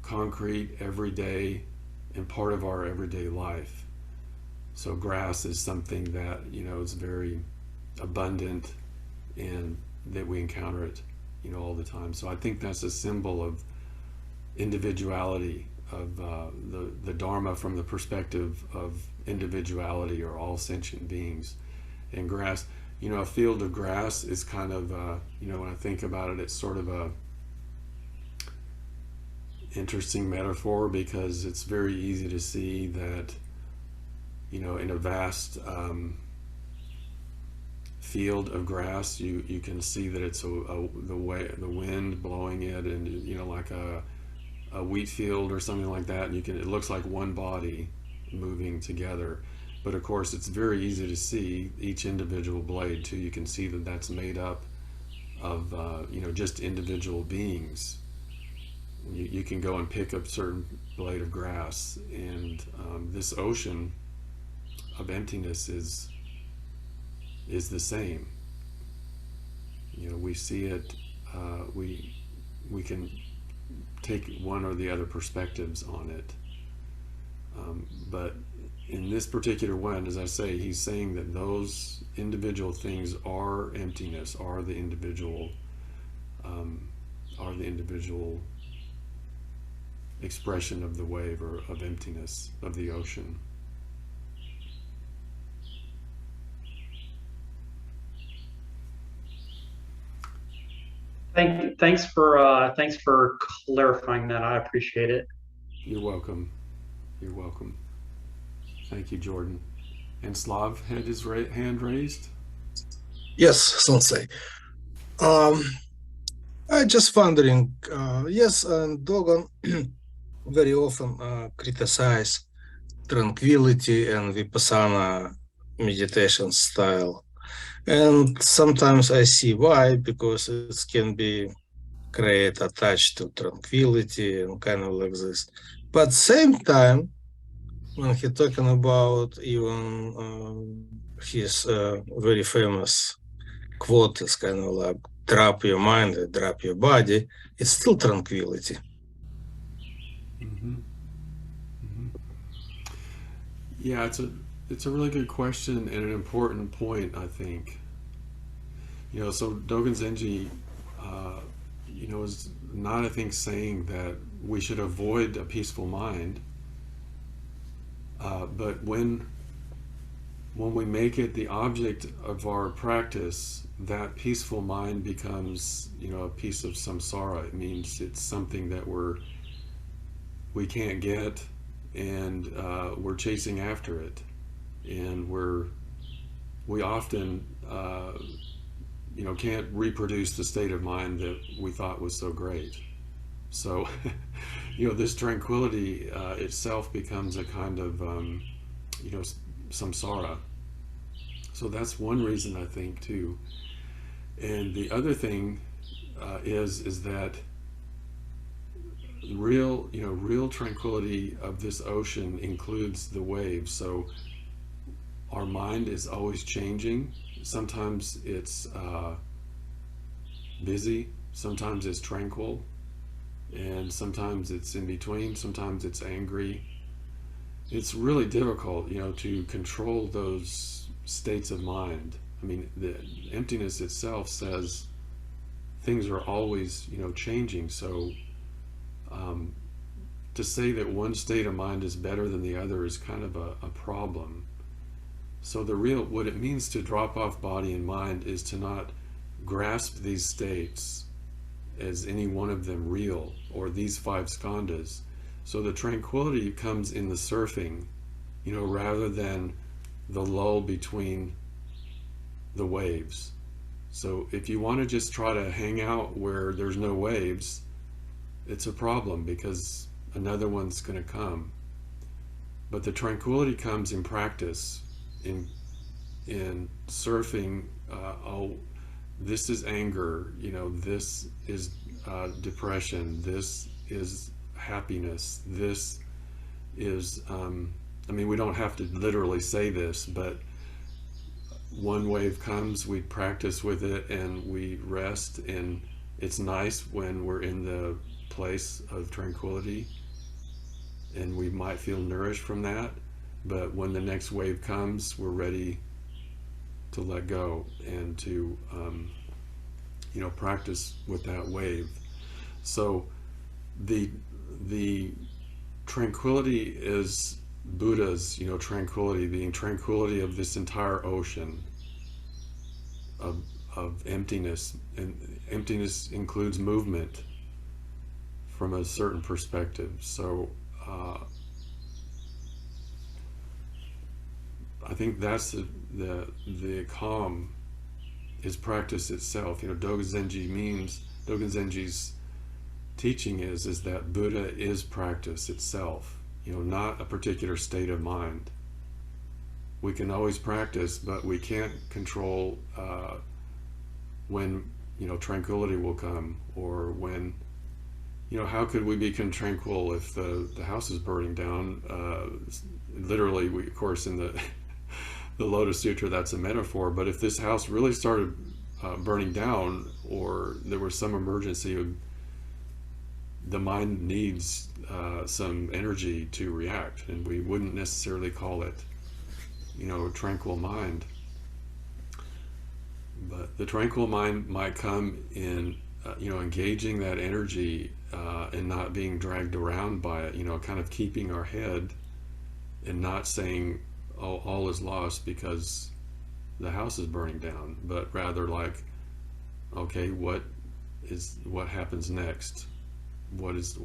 concrete, everyday, and part of our everyday life. So grass is something that, is very abundant and that we encounter it, all the time. So I think that's a symbol of individuality, of the Dharma from the perspective of individuality or all sentient beings. And grass, a field of grass is kind of, when I think about it, it's sort of a interesting metaphor because it's very easy to see that, in a vast field of grass, you can see that it's the wind blowing it, and like a wheat field or something like that, and it looks like one body moving together. But of course, it's very easy to see each individual blade too. You can see that that's made up of just individual beings. You can go and pick up certain blade of grass, and this ocean of emptiness is the same. We see it. We can take one or the other perspectives on it, but in this particular one, as I say, he's saying that those individual things are emptiness, are the individual expression of the wave or of emptiness of the ocean. Thanks for clarifying that. I appreciate it. You're welcome. You're welcome. Thank you, Jordan. And Slav had his hand raised. Yes, Sensei. Um, I just wondering, yes, and Dogen very often criticize tranquility and vipassana meditation style. And sometimes I see why, because it can be create attached to tranquility and kind of like this. But same time, when he talking about even his very famous quote is kind of like drop your mind, drop your body, it's still tranquility. Mm-hmm. Mm-hmm. Yeah, it's a really good question and an important point, I think. So Dogen Zenji, is not, I think, saying that we should avoid a peaceful mind, but when we make it the object of our practice, that peaceful mind becomes, a piece of samsara. It means it's something that we can't get, and we're chasing after it, and we often can't reproduce the state of mind that we thought was so great. So this tranquility itself becomes a kind of samsara. So that's one reason, I think, too. And the other thing is that real tranquility of this ocean includes the waves. So our mind is always changing. Sometimes it's busy, sometimes it's tranquil, and sometimes it's in between, sometimes it's angry. It's really difficult, to control those states of mind. I mean, the emptiness itself says things are always, changing. So to say that one state of mind is better than the other is kind of a problem. So what it means to drop off body and mind is to not grasp these states as any one of them real, or these five skandhas. So the tranquility comes in the surfing, rather than the lull between the waves. So if you want to just try to hang out where there's no waves, it's a problem, because another one's going to come. But the tranquility comes in practice, in surfing. This is anger, this is depression, this is happiness, this is, we don't have to literally say this, but one wave comes, we practice with it, and we rest, and it's nice when we're in the place of tranquility, and we might feel nourished from that. But when the next wave comes, we're ready to let go and to practice with that wave. So the tranquility is Buddha's tranquility, being tranquility of this entire ocean of emptiness. And emptiness includes movement from a certain perspective. So I think that's the calm is practice itself. Dogen Zenji's teaching is that Buddha is practice itself, not a particular state of mind. We can always practice, but we can't control when tranquility will come, or when how could we be tranquil if the house is burning down? Literally, of course, in the Lotus Sutra, that's a metaphor, but if this house really started burning down, or there was some emergency, the mind needs some energy to react, and we wouldn't necessarily call it a tranquil mind. But the tranquil mind might come in engaging that energy and not being dragged around by it, kind of keeping our head and not saying, oh, all is lost because the house is burning down, but rather like, okay, what happens next?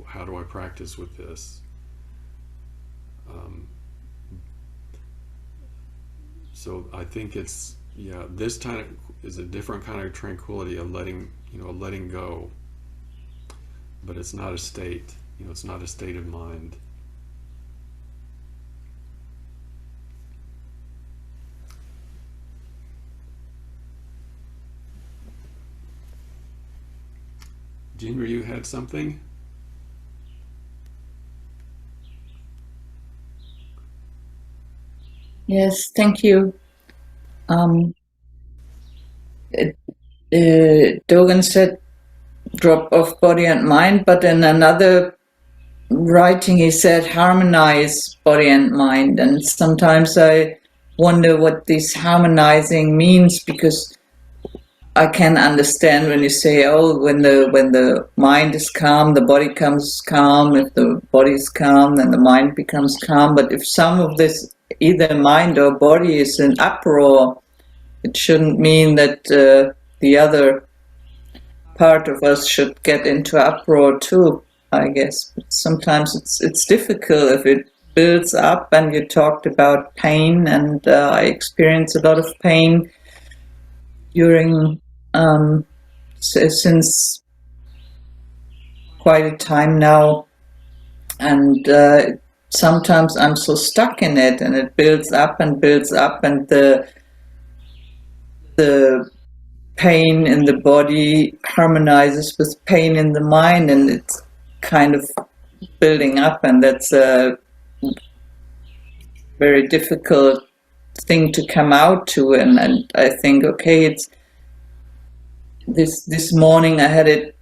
How do I practice with this? So I think this time is a different kind of tranquility, a letting go, but it's not a state, it's not a state of mind. Jinra, you had something? Yes, thank you. Dogen said drop off body and mind, but in another writing he said harmonize body and mind. And sometimes I wonder what this harmonizing means, because I can understand when you say, oh, when the mind is calm, the body comes calm. If the body is calm, then the mind becomes calm. But if some of this, either mind or body, is in uproar, it shouldn't mean that the other part of us should get into uproar too, I guess. But sometimes it's difficult if it builds up, and you talked about pain, and I experience a lot of pain during since quite a time now, and sometimes I'm so stuck in it, and it builds up and builds up, and the pain in the body harmonizes with pain in the mind, and it's kind of building up, and that's a very difficult thing to come out to. And I think, okay, it's this morning I had it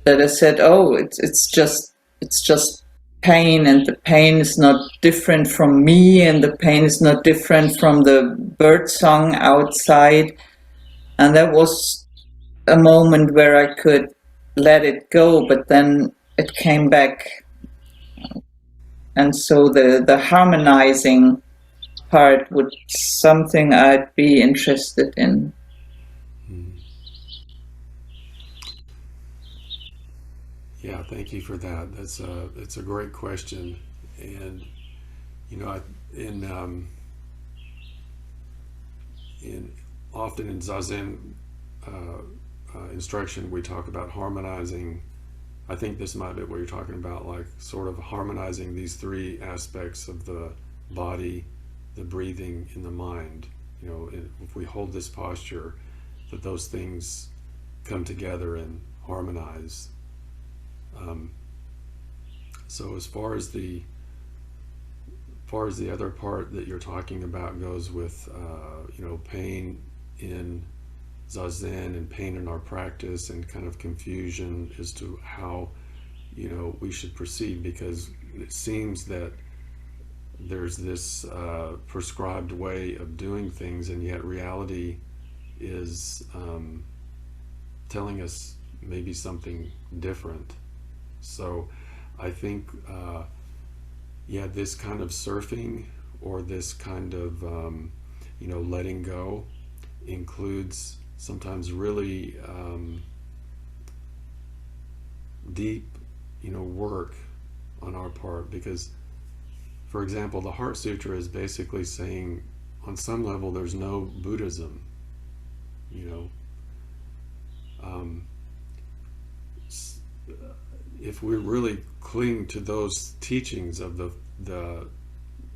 that I said, oh, it's just pain, and the pain is not different from me, and the pain is not different from the bird song outside. And that was a moment where I could let it go, but then it came back. And so the harmonizing part would something I'd be interested in. Yeah, thank you for that. It's a great question, and you know, in often in zazen instruction, we talk about harmonizing. I think this might be what you're talking about, like sort of harmonizing these three aspects of the body, the breathing, and the mind. You know, if we hold this posture, that those things come together and harmonize. So as far as the other part that you're talking about goes with, you know, pain in zazen and pain in our practice and kind of confusion as to how, you know, we should proceed, because it seems that there's this prescribed way of doing things, and yet reality is telling us maybe something different. So I think, yeah, this kind of surfing, or this kind of, you know, letting go, includes sometimes really deep, you know, work on our part. Because, for example, the Heart Sutra is basically saying, on some level, there's no Buddhism, you know. If we really cling to those teachings of the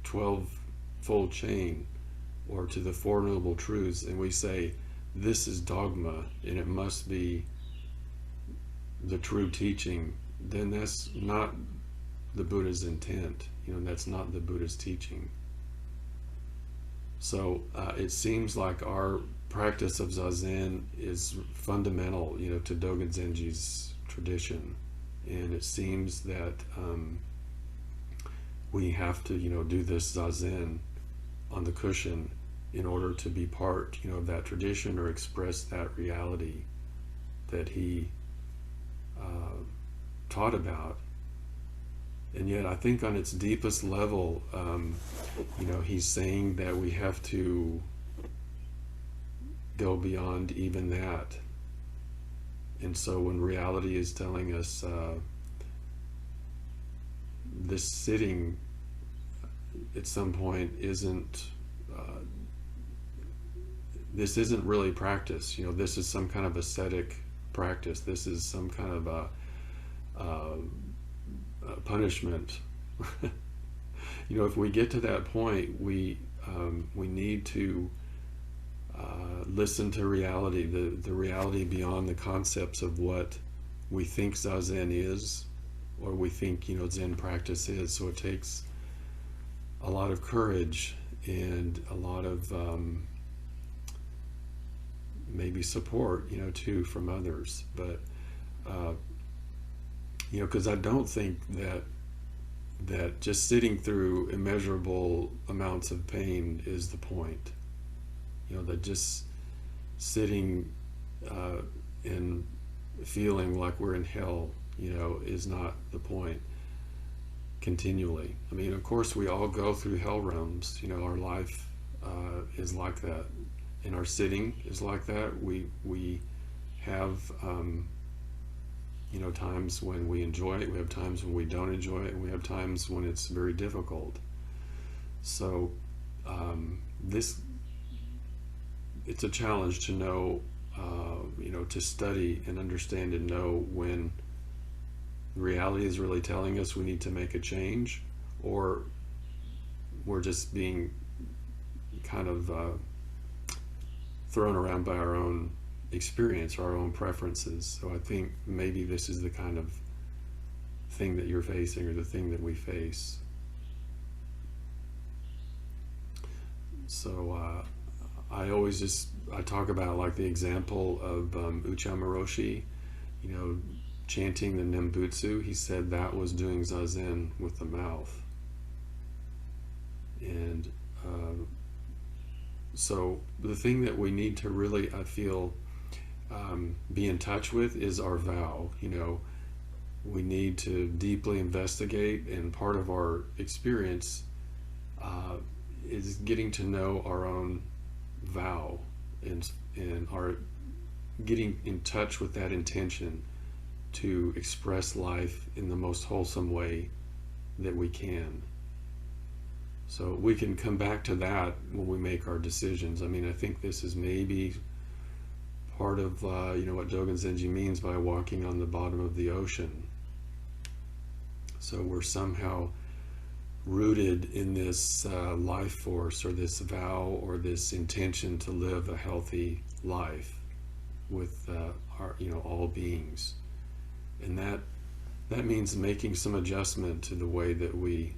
12-fold chain, or to the Four Noble Truths, and we say this is dogma and it must be the true teaching, then that's not the Buddha's intent. You know, that's not the Buddha's teaching. So it seems like our practice of zazen is fundamental, you know, to Dogen Zenji's tradition. And it seems that we have to, you know, do this zazen on the cushion in order to be part, you know, of that tradition, or express that reality that he taught about. And yet I think on its deepest level, you know, he's saying that we have to go beyond even that. And so when reality is telling us this sitting at some point isn't, this isn't really practice, you know, this is some kind of ascetic practice, this is some kind of a punishment. You know, if we get to that point, we need to listen to reality, the reality beyond the concepts of what we think zazen is, or we think, you know, Zen practice is. So it takes a lot of courage and a lot of maybe support, you know, too, from others. But you know, because I don't think that just sitting through immeasurable amounts of pain is the point. You know, that just sitting and feeling like we're in hell, you know, is not the point continually. I mean, of course, we all go through hell realms. You know, our life is like that, and our sitting is like that. We have, you know, times when we enjoy it, we have times when we don't enjoy it, and we have times when it's very difficult. So it's a challenge to know, you know, to study and understand and know when reality is really telling us we need to make a change, or we're just being kind of thrown around by our own experience or our own preferences. So I think maybe this is the kind of thing that you're facing, or the thing that we face. So I talk about, like, the example of Uchama Roshi, you know, chanting the Nembutsu. He said that was doing zazen with the mouth. And so the thing that we need to really, I feel, be in touch with is our vow. You know, we need to deeply investigate, and part of our experience is getting to know our own vow, and our getting in touch with that intention to express life in the most wholesome way that we can. So we can come back to that when we make our decisions. I mean, I think this is maybe part of what Dogen Zenji means by walking on the bottom of the ocean. So we're somehow rooted in this life force, or this vow, or this intention to live a healthy life with our all beings, and that means making some adjustment to the way that we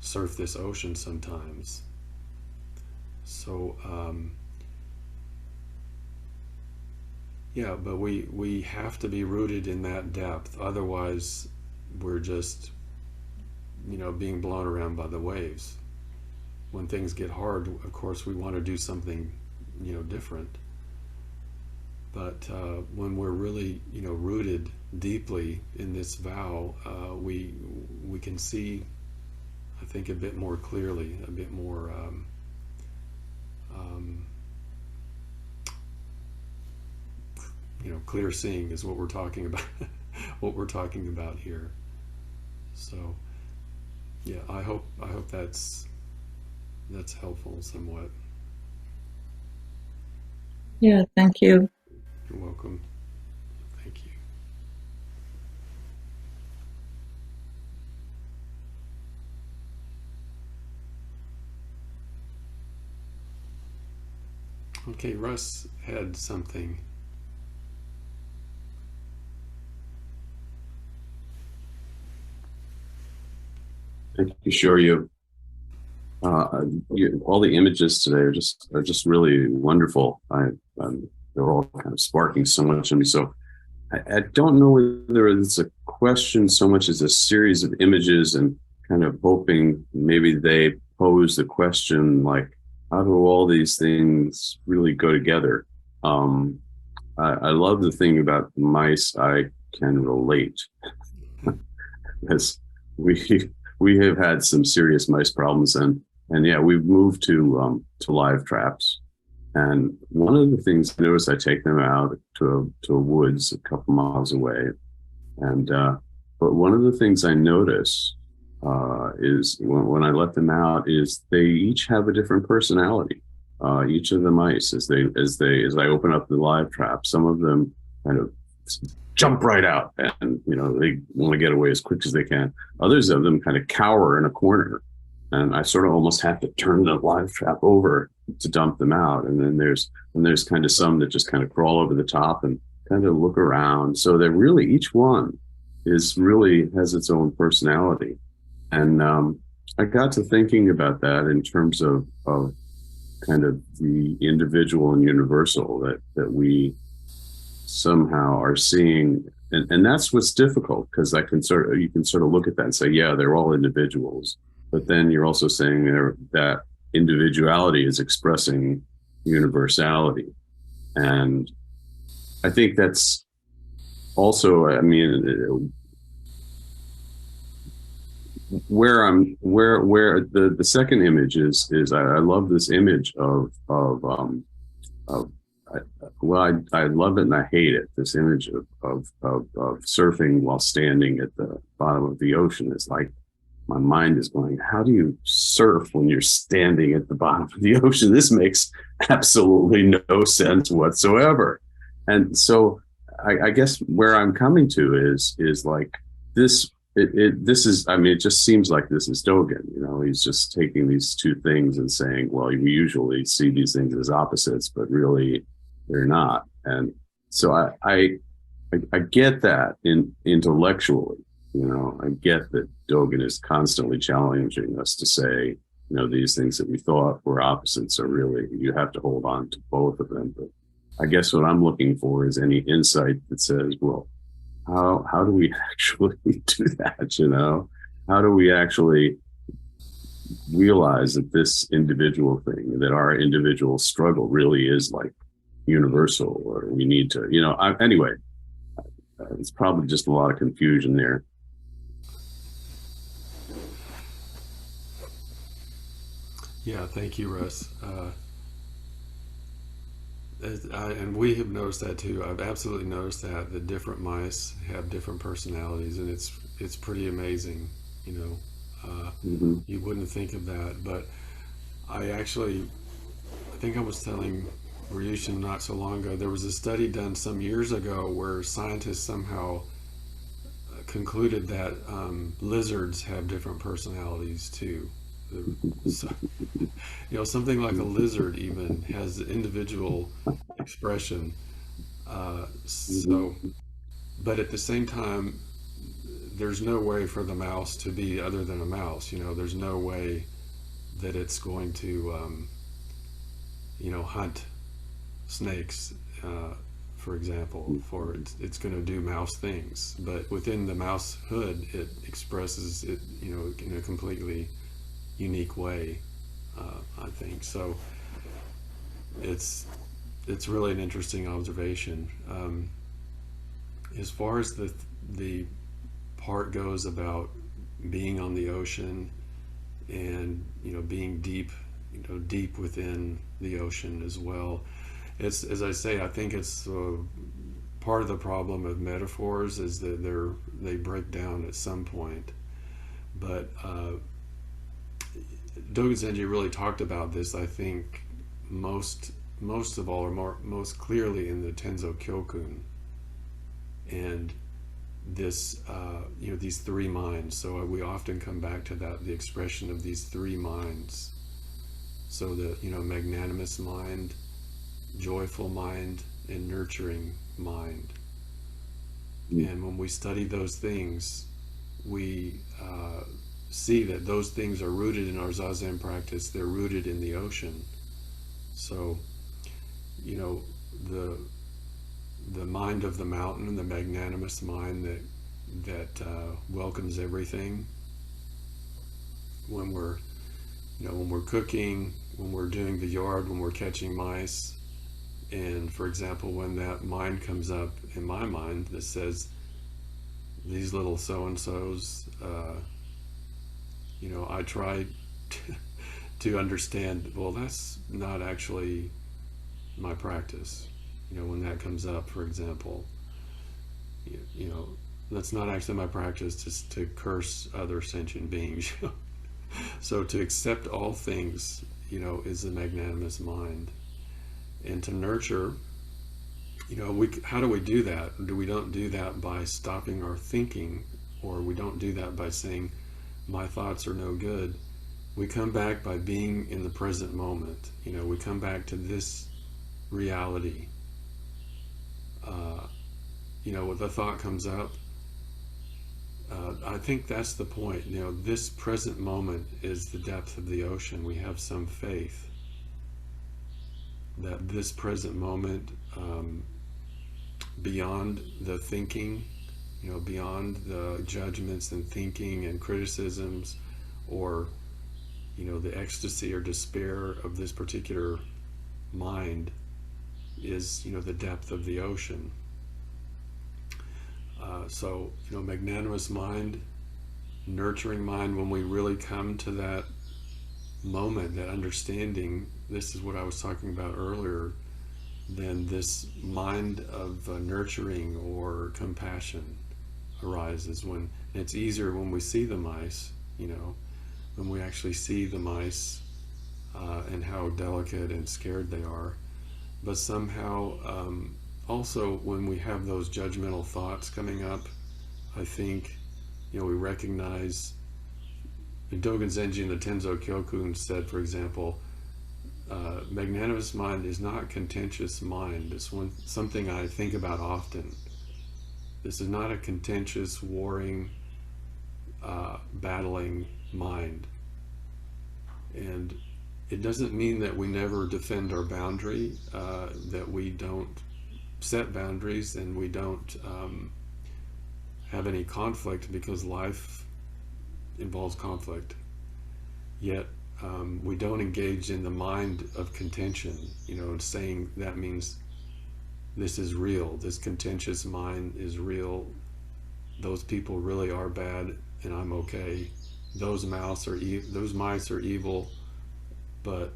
surf this ocean sometimes. So but we have to be rooted in that depth, otherwise we're just being blown around by the waves. When things get hard, of course we want to do something different, but when we're really rooted deeply in this vow, we can see, I think, a bit more clearly, a bit more clear seeing is what we're talking about what we're talking about here. So yeah, I hope that's helpful somewhat. Yeah, thank you. You're welcome. Thank you. Okay, Russ had something. Thank you, Shoryu. All the images today are just really wonderful. They're all kind of sparking so much in me. So I don't know whether it's a question so much as a series of images, and kind of hoping maybe they pose the question, like, how do all these things really go together? I love the thing about the mice. I can relate, because we have had some serious mice problems, and yeah, we've moved to live traps. And one of the things I notice, I take them out to a woods a couple miles away, and but one of the things I notice is when I let them out is they each have a different personality. Each of the mice, as I open up the live trap, some of them kind of jump right out, and they want to get away as quick as they can. Others of them kind of cower in a corner, and I sort of almost have to turn the live trap over to dump them out. And then there's kind of some that just kind of crawl over the top and kind of look around. So they're really, each one has its own personality. And I got to thinking about that in terms of kind of the individual and universal that we somehow are seeing. And that's what's difficult, because you can sort of look at that and say, yeah, they're all individuals. But then you're also saying that individuality is expressing universality. And I think that's also, I mean, where the second image is I love this image of well, I love it and I hate it. This image of surfing while standing at the bottom of the ocean is like, my mind is going, how do you surf when you're standing at the bottom of the ocean? This makes absolutely no sense whatsoever. And so I guess where I'm coming to is like this. This is, I mean, it just seems like this is Dogen. He's just taking these two things and saying, well, we usually see these things as opposites, but really they're not. And so I get that intellectually. I get that Dogen is constantly challenging us to say, these things that we thought were opposites are really, you have to hold on to both of them. But I guess what I'm looking for is any insight that says, well, how do we actually do that? How do we actually realize that this individual thing, that our individual struggle really is like universal, or we need to, anyway, it's probably just a lot of confusion there. Yeah, thank you, Russ. And we have noticed that too. I've absolutely noticed that the different mice have different personalities, and it's pretty amazing. You know, Hmm. you wouldn't think of that, but I think I was telling Ryushin not so long ago. There was a study done some years ago where scientists somehow concluded that lizards have different personalities too. So, something like a lizard even has individual expression. So, but at the same time, there's no way for the mouse to be other than a mouse. There's no way that it's going to, hunt snakes, for example, for it's going to do mouse things. But within the mouse hood, it expresses it, in a completely unique way. I think so. It's really an interesting observation. As far as the part goes about being on the ocean and being deep within the ocean as well. It's, as I say, I think it's part of the problem of metaphors is that they break down at some point. But Dogen Zenji really talked about this, I think, most of all, or most clearly in the Tenzo Kyokun, and this these three minds. So we often come back to that, the expression of these three minds. So the magnanimous mind, joyful mind, and nurturing mind. And when we study those things, we see that those things are rooted in our zazen practice. They're rooted in the ocean. So the mind of the mountain, the magnanimous mind that welcomes everything. When we're cooking, when we're doing the yard, when we're catching mice, and for example, when that mind comes up in my mind that says, these little so-and-sos, I try to understand, well, that's not actually my practice. When that comes up, for example, that's not actually my practice, just to curse other sentient beings. So to accept all things, is the magnanimous mind. And to nurture, how do we do that? We don't do that by stopping our thinking, or we don't do that by saying, my thoughts are no good. We come back by being in the present moment. We come back to this reality. When the thought comes up, I think that's the point. This present moment is the depth of the ocean. We have some faith that this present moment, beyond the thinking, beyond the judgments and thinking and criticisms, or the ecstasy or despair of this particular mind, is the depth of the ocean. So magnanimous mind, nurturing mind, when we really come to that moment, that understanding, this is what I was talking about earlier, then this mind of nurturing or compassion arises. When it's easier when we see the mice, when we actually see the mice and how delicate and scared they are. But somehow also when we have those judgmental thoughts coming up, I think we recognize, Dogen Zenji in the Tenzo Kyokun said, for example, magnanimous mind is not contentious mind. It's something I think about often. This is not a contentious, warring, battling mind. And it doesn't mean that we never defend our boundary, that we don't set boundaries, and we don't have any conflict, because life involves conflict. Yet we don't engage in the mind of contention, saying that means this is real, this contentious mind is real, those people really are bad and I'm okay, those mice are evil but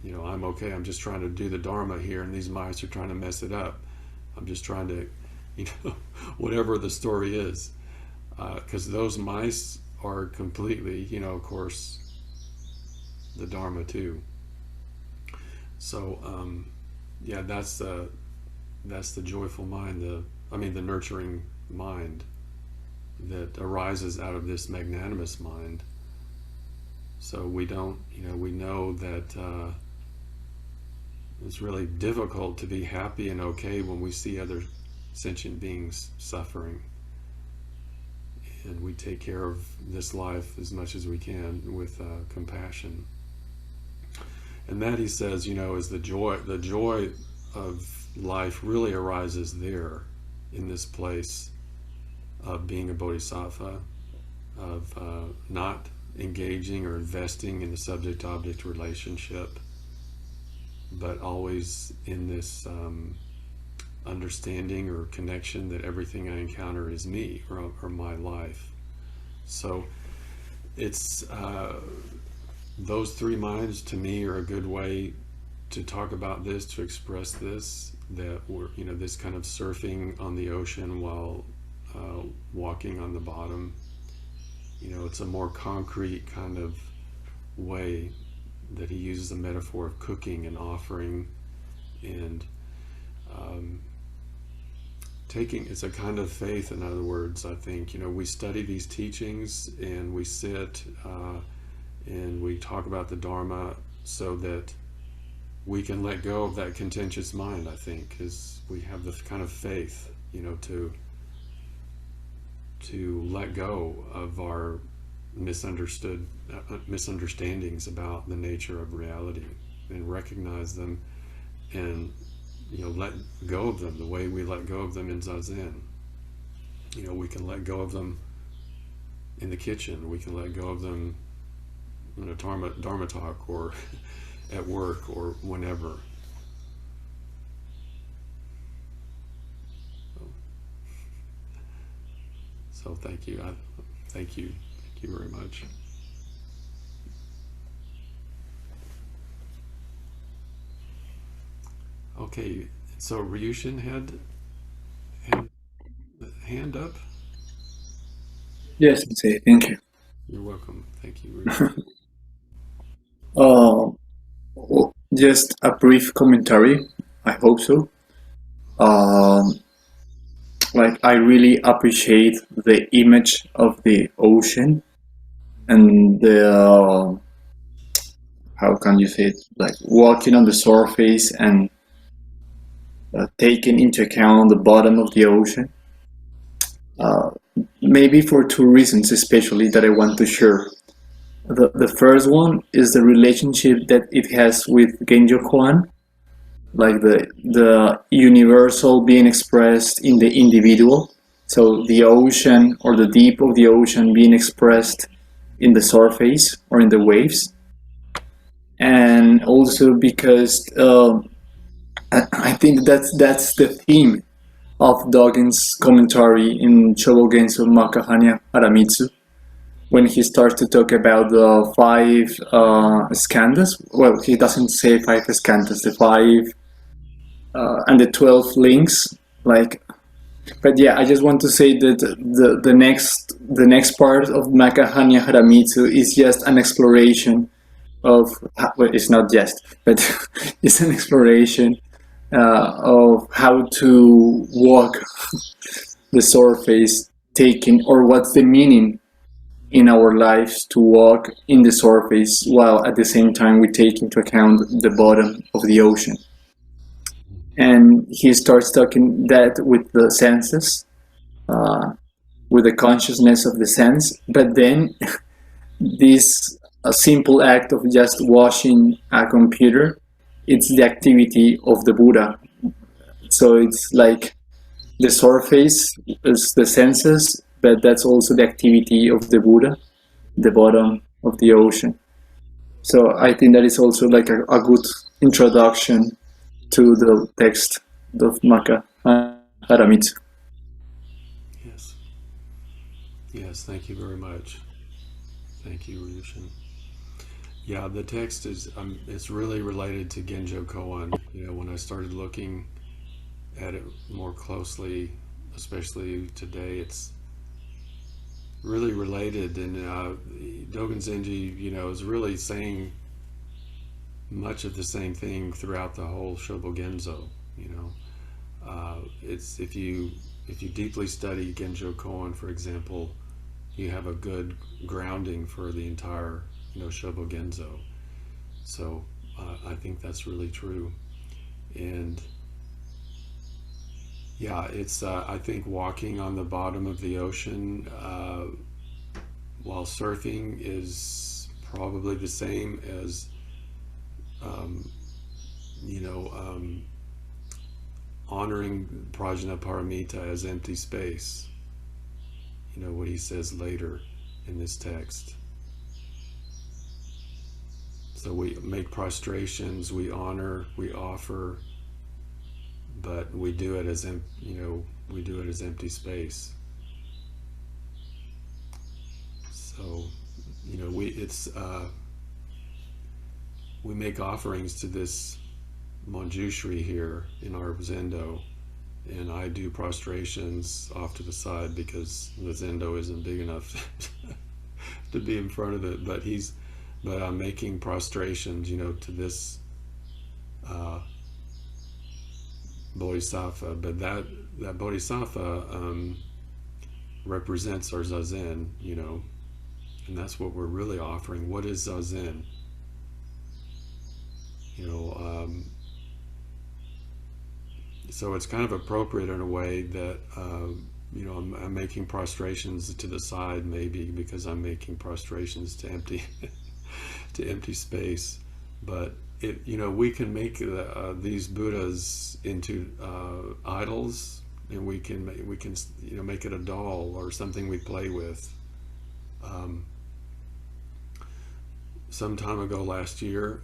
I'm okay. I'm just trying to do the Dharma here, and these mice are trying to mess it up. I'm just trying to, whatever the story is, because those mice are completely, of course, the Dharma too. So, yeah, that's the joyful mind, the nurturing mind that arises out of this magnanimous mind. So we don't, we know that it's really difficult to be happy and okay when we see other sentient beings suffering. And we take care of this life as much as we can with compassion. And that, he says, is the joy. The joy of life really arises there, in this place of being a bodhisattva, of not engaging or investing in the subject-object relationship, but always in this understanding or connection that everything I encounter is me, or my life. So it's those three minds, to me, are a good way to talk about this, to express this, that we're, this kind of surfing on the ocean while walking on the bottom. It's a more concrete kind of way that he uses the metaphor of cooking and offering, and it's a kind of faith, in other words. I think, we study these teachings, and we sit and we talk about the Dharma so that we can let go of that contentious mind, I think, is we have the kind of faith, to let go of our misunderstandings about the nature of reality, and recognize them, and let go of them the way we let go of them in zazen. We can let go of them in the kitchen. We can let go of them in a Dharma talk, or at work, or whenever. So thank you. Thank you very much. Okay, so Ryushin had hand up. Yes, Sensei, thank you. You're welcome. Thank you, Ryushin. Just a brief commentary. I hope so. I really appreciate the image of the ocean and the how can you say it? Like walking on the surface and taking into account the bottom of the ocean. Maybe for two reasons, especially, that I want to share. The first one is the relationship that it has with Genjo Koan, like the universal being expressed in the individual. So the ocean, or the deep of the ocean, being expressed in the surface or in the waves. And also because I think that's the theme of Dogen's commentary in Shobogenzo Makahannyaharamitsu, when he starts to talk about the 5 skandhas. Well, he doesn't say 5 skandhas, the 5 and the 12 links. But yeah, I just want to say that the next part of Makahannyaharamitsu is just an exploration of, well, it's not just, but it's an exploration of how to walk the surface, or what's the meaning in our lives to walk in the surface, while at the same time we take into account the bottom of the ocean. And he starts talking that with the senses, with the consciousness of the sense, but then this simple act of just washing a computer, it's the activity of the Buddha. So it's like the surface is the senses, but that's also the activity of the Buddha, the bottom of the ocean. So I think that is also like a good introduction to the text of Makahannyaharamitsu. Yes, thank you very much. Thank you, Ryushin. Yeah, the text is it's really related to Genjo Koan. When I started looking at it more closely, especially today, it's really related. And Dogen Zenji, is really saying much of the same thing throughout the whole Shobogenzo. It's if you deeply study Genjo Koan, for example, you have a good grounding for the entire Shobogenzo. So I think that's really true. And yeah, it's I think walking on the bottom of the ocean while surfing is probably the same as honoring Prajnaparamita as empty space. What he says later in this text. So we make prostrations, we honor, we offer, but we do it as empty space. So we make offerings to this Manjushri here in our Zendo, and I do prostrations off to the side because the Zendo isn't big enough to be in front of it, but I'm making prostrations, to this Bodhisattva, but that Bodhisattva represents our zazen, and that's what we're really offering. What is zazen? So it's kind of appropriate in a way that I'm making prostrations to the side, maybe because I'm making prostrations to empty to empty space. But we can make these Buddhas into idols, and we can make it a doll or something we play with. Some time ago last year,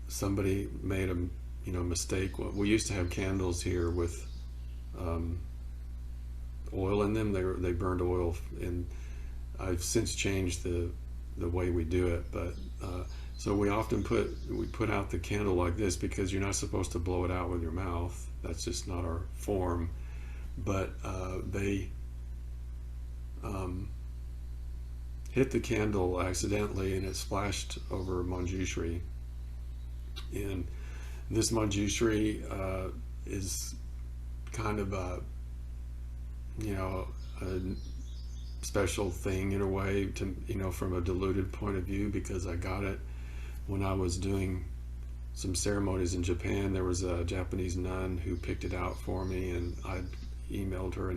somebody made a mistake. We used to have candles here with oil in them. They burned oil, and I've since changed the way we do it. But so we often put out the candle like this because you're not supposed to blow it out with your mouth. That's just not our form. But they hit the candle accidentally, and it splashed over Manjushri. And this Manjushri is kind of a special thing in a way, to from a diluted point of view, because I got it when I was doing some ceremonies in Japan. There was a Japanese nun who picked it out for me, and I emailed her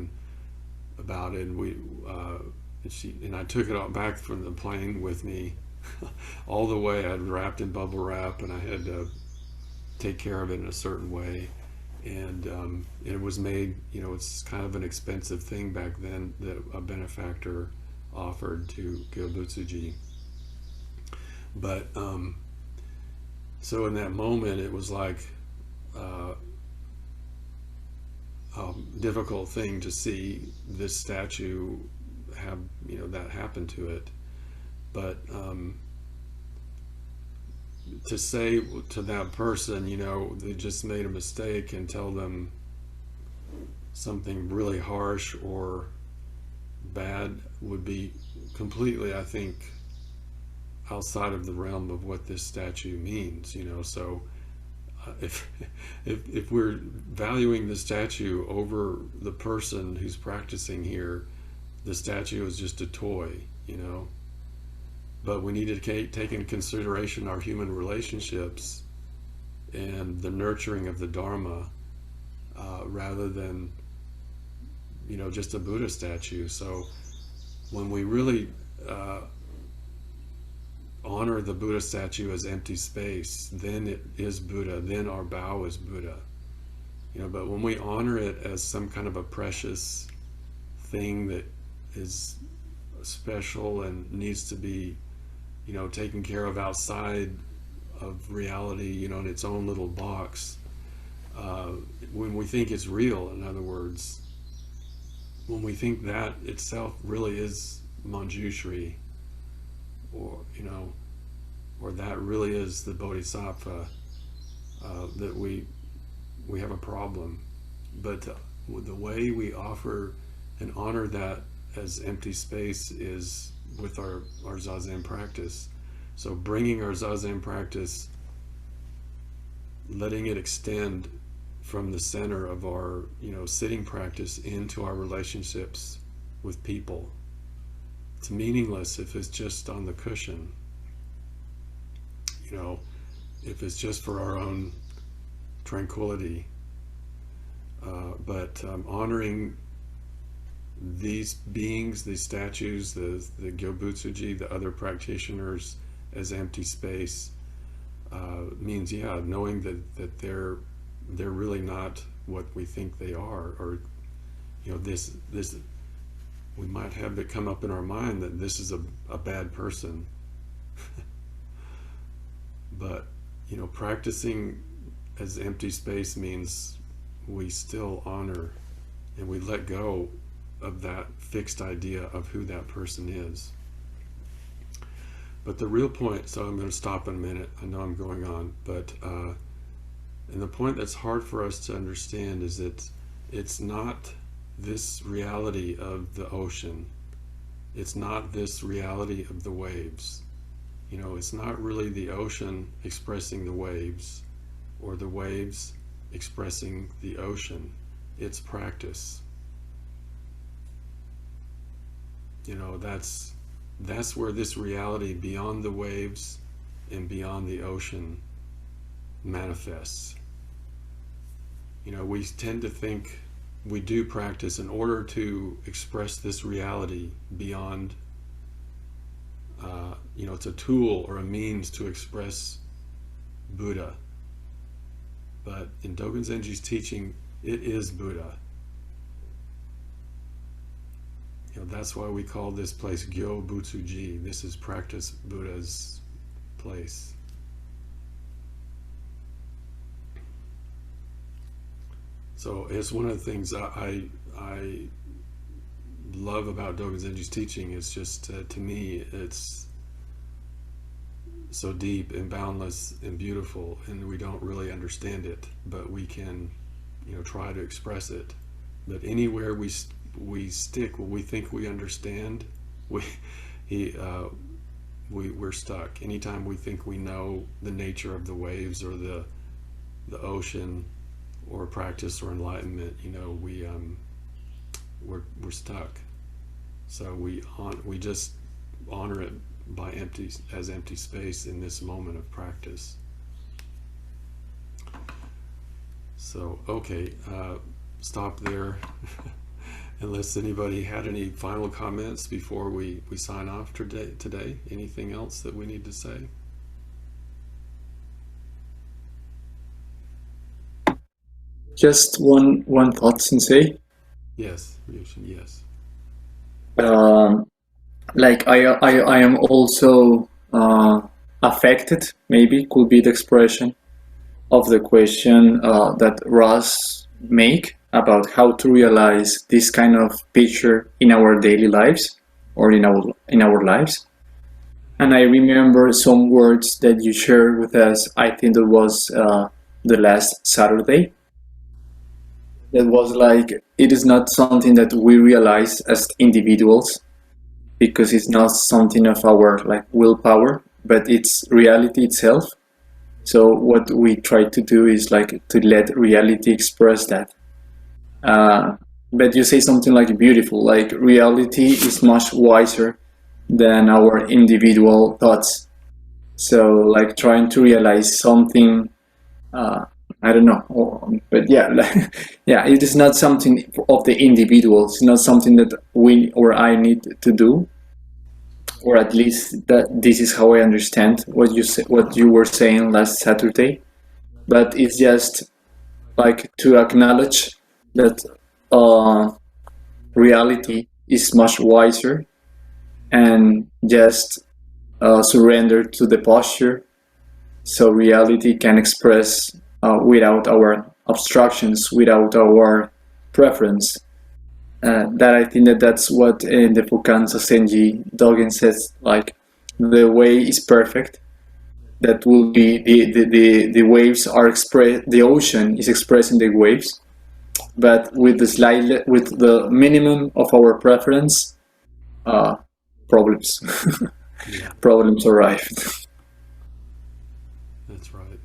about it, and I took it back from the plane with me all the way. I'd wrapped in bubble wrap, and I had to take care of it in a certain way. And it was made, it's kind of an expensive thing back then that a benefactor offered to Gyobutsuji. But so in that moment, it was like a difficult thing to see this statue have that happen to it. But to say to that person, they just made a mistake, and tell them something really harsh or bad would be completely, I think, outside of the realm of what this statue means. So if we're valuing the statue over the person who's practicing here, the statue is just a toy, But we need to take into consideration our human relationships and the nurturing of the Dharma, rather than, just a Buddha statue. So when we really honor the Buddha statue as empty space, then it is Buddha, then our Tao is Buddha. But when we honor it as some kind of a precious thing that is special and needs to be taken care of outside of reality, in its own little box. When we think it's real, in other words, when we think that itself really is Manjushri, or or that really is the Bodhisattva, that we have a problem. But the way we offer and honor that as empty space is with our zazen practice. So bringing our zazen practice, letting it extend from the center of our sitting practice into our relationships with people. It's meaningless if it's just on the cushion, if it's just for our own tranquility. But honoring these beings, these statues, the Gyobutsuji, the other practitioners as empty space, means knowing that they're really not what we think they are, or this we might have it come up in our mind that this is a bad person. But practicing as empty space means we still honor and we let go of that fixed idea of who that person is. But the real point, so I'm going to stop in a minute, I know I'm going on, but and the point that's hard for us to understand is that it's not this reality of the ocean, it's not this reality of the waves. It's not really the ocean expressing the waves or the waves expressing the ocean. It's practice. That's where this reality beyond the waves and beyond the ocean manifests. We tend to think we do practice in order to express this reality beyond, it's a tool or a means to express Buddha. But in Dogen Zenji's teaching, it is Buddha. That's why we call this place Gyo Butsuji. This is practice Buddha's place. So it's one of the things I love about Dogen Zenji's teaching. It's just, to me, it's so deep and boundless and beautiful, and we don't really understand it, but we can, try to express it. But anywhere we stick what we think we understand, we're stuck. Anytime we think we know the nature of the waves or the ocean or practice or enlightenment, we're stuck. So we just honor it by as empty space in this moment of practice. So okay, stop there. Unless anybody had any final comments before we sign off today. Anything else that we need to say? Just one thought, Sensei. Yes, Ryushin, yes. Like I am also affected, maybe could be the expression of the question that Ross make about how to realize this kind of picture in our daily lives or in our lives. And I remember some words that you shared with us. I think it was the last Saturday. That was like, it is not something that we realize as individuals, because it's not something of our willpower, but it's reality itself. So what we try to do is to let reality express that. But you say something beautiful, reality is much wiser than our individual thoughts. So trying to realize something, I don't know, but yeah, it is not something of the individual. It's not something that we or I need to do, or at least that this is how I understand what you were saying last Saturday. But it's just to acknowledge that reality is much wiser, and just surrender to the posture, so reality can express without our obstructions, without our preference. That I think that's what in the Fukan Senji Dogen says, the way is perfect, that will be the waves are expressed, the ocean is expressing the waves, but with the minimum of our preference, problems Yeah, problems arrived. that's right.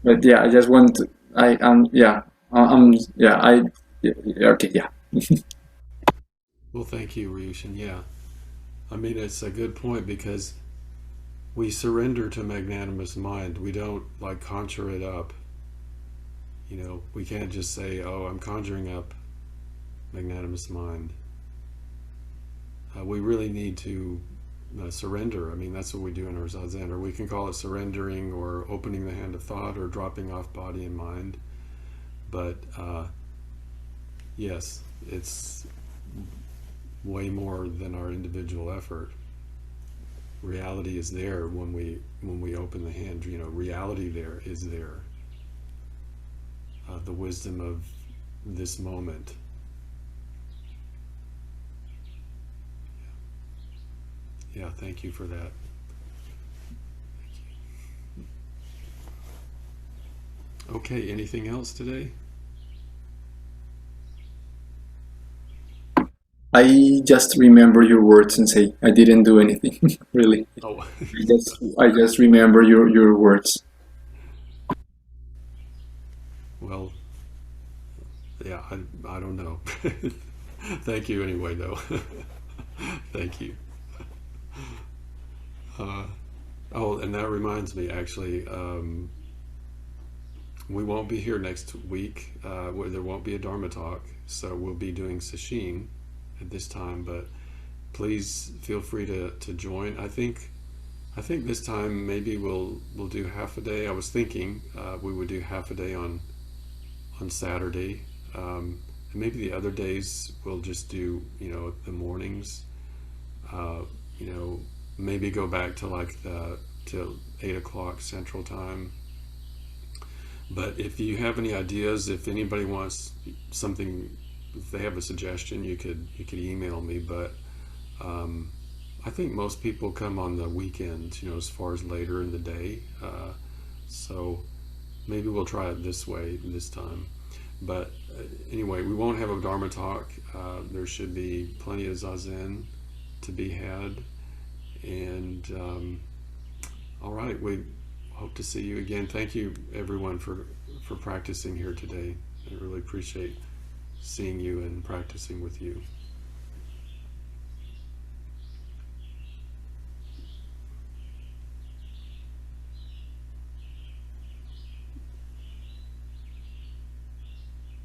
But yeah, I just want to, I yeah, yeah, okay, yeah. Well, thank you, Ryushin. Yeah, I mean, it's a good point because we surrender to magnanimous mind. We don't like conjure it up. You know, we can't just say, "Oh, I'm conjuring up magnanimous mind." We really need to surrender. I mean, that's what we do in our zazen, or we can call it surrendering, or opening the hand of thought, or dropping off body and mind. But yes, it's way more than our individual effort. Reality is there when we open the hand. You know, reality there is there. The wisdom of this moment. Yeah, thank you for that. Thank you. Okay, anything else today? I just remember your words and say I didn't do anything really. Oh, I just remember your words. well, yeah, I don't know. Thank you anyway, though. Thank you. Oh, and that reminds me, actually, we won't be here next week. There won't be a Dharma talk, so we'll be doing sesshin at this time. But please feel free to join. I think this time maybe we'll do half a day. I was thinking we would do half a day on Saturday, and maybe the other days we'll just do the mornings. Maybe go back to till 8 o'clock Central Time. But if you have any ideas, if anybody wants something, if they have a suggestion, you could email me. But I think most people come on the weekends, as far as later in the day. So maybe we'll try it this way this time. But anyway, we won't have a Dharma talk. There should be plenty of zazen to be had. And all right, we hope to see you again. Thank you, everyone, for practicing here today. I really appreciate seeing you and practicing with you.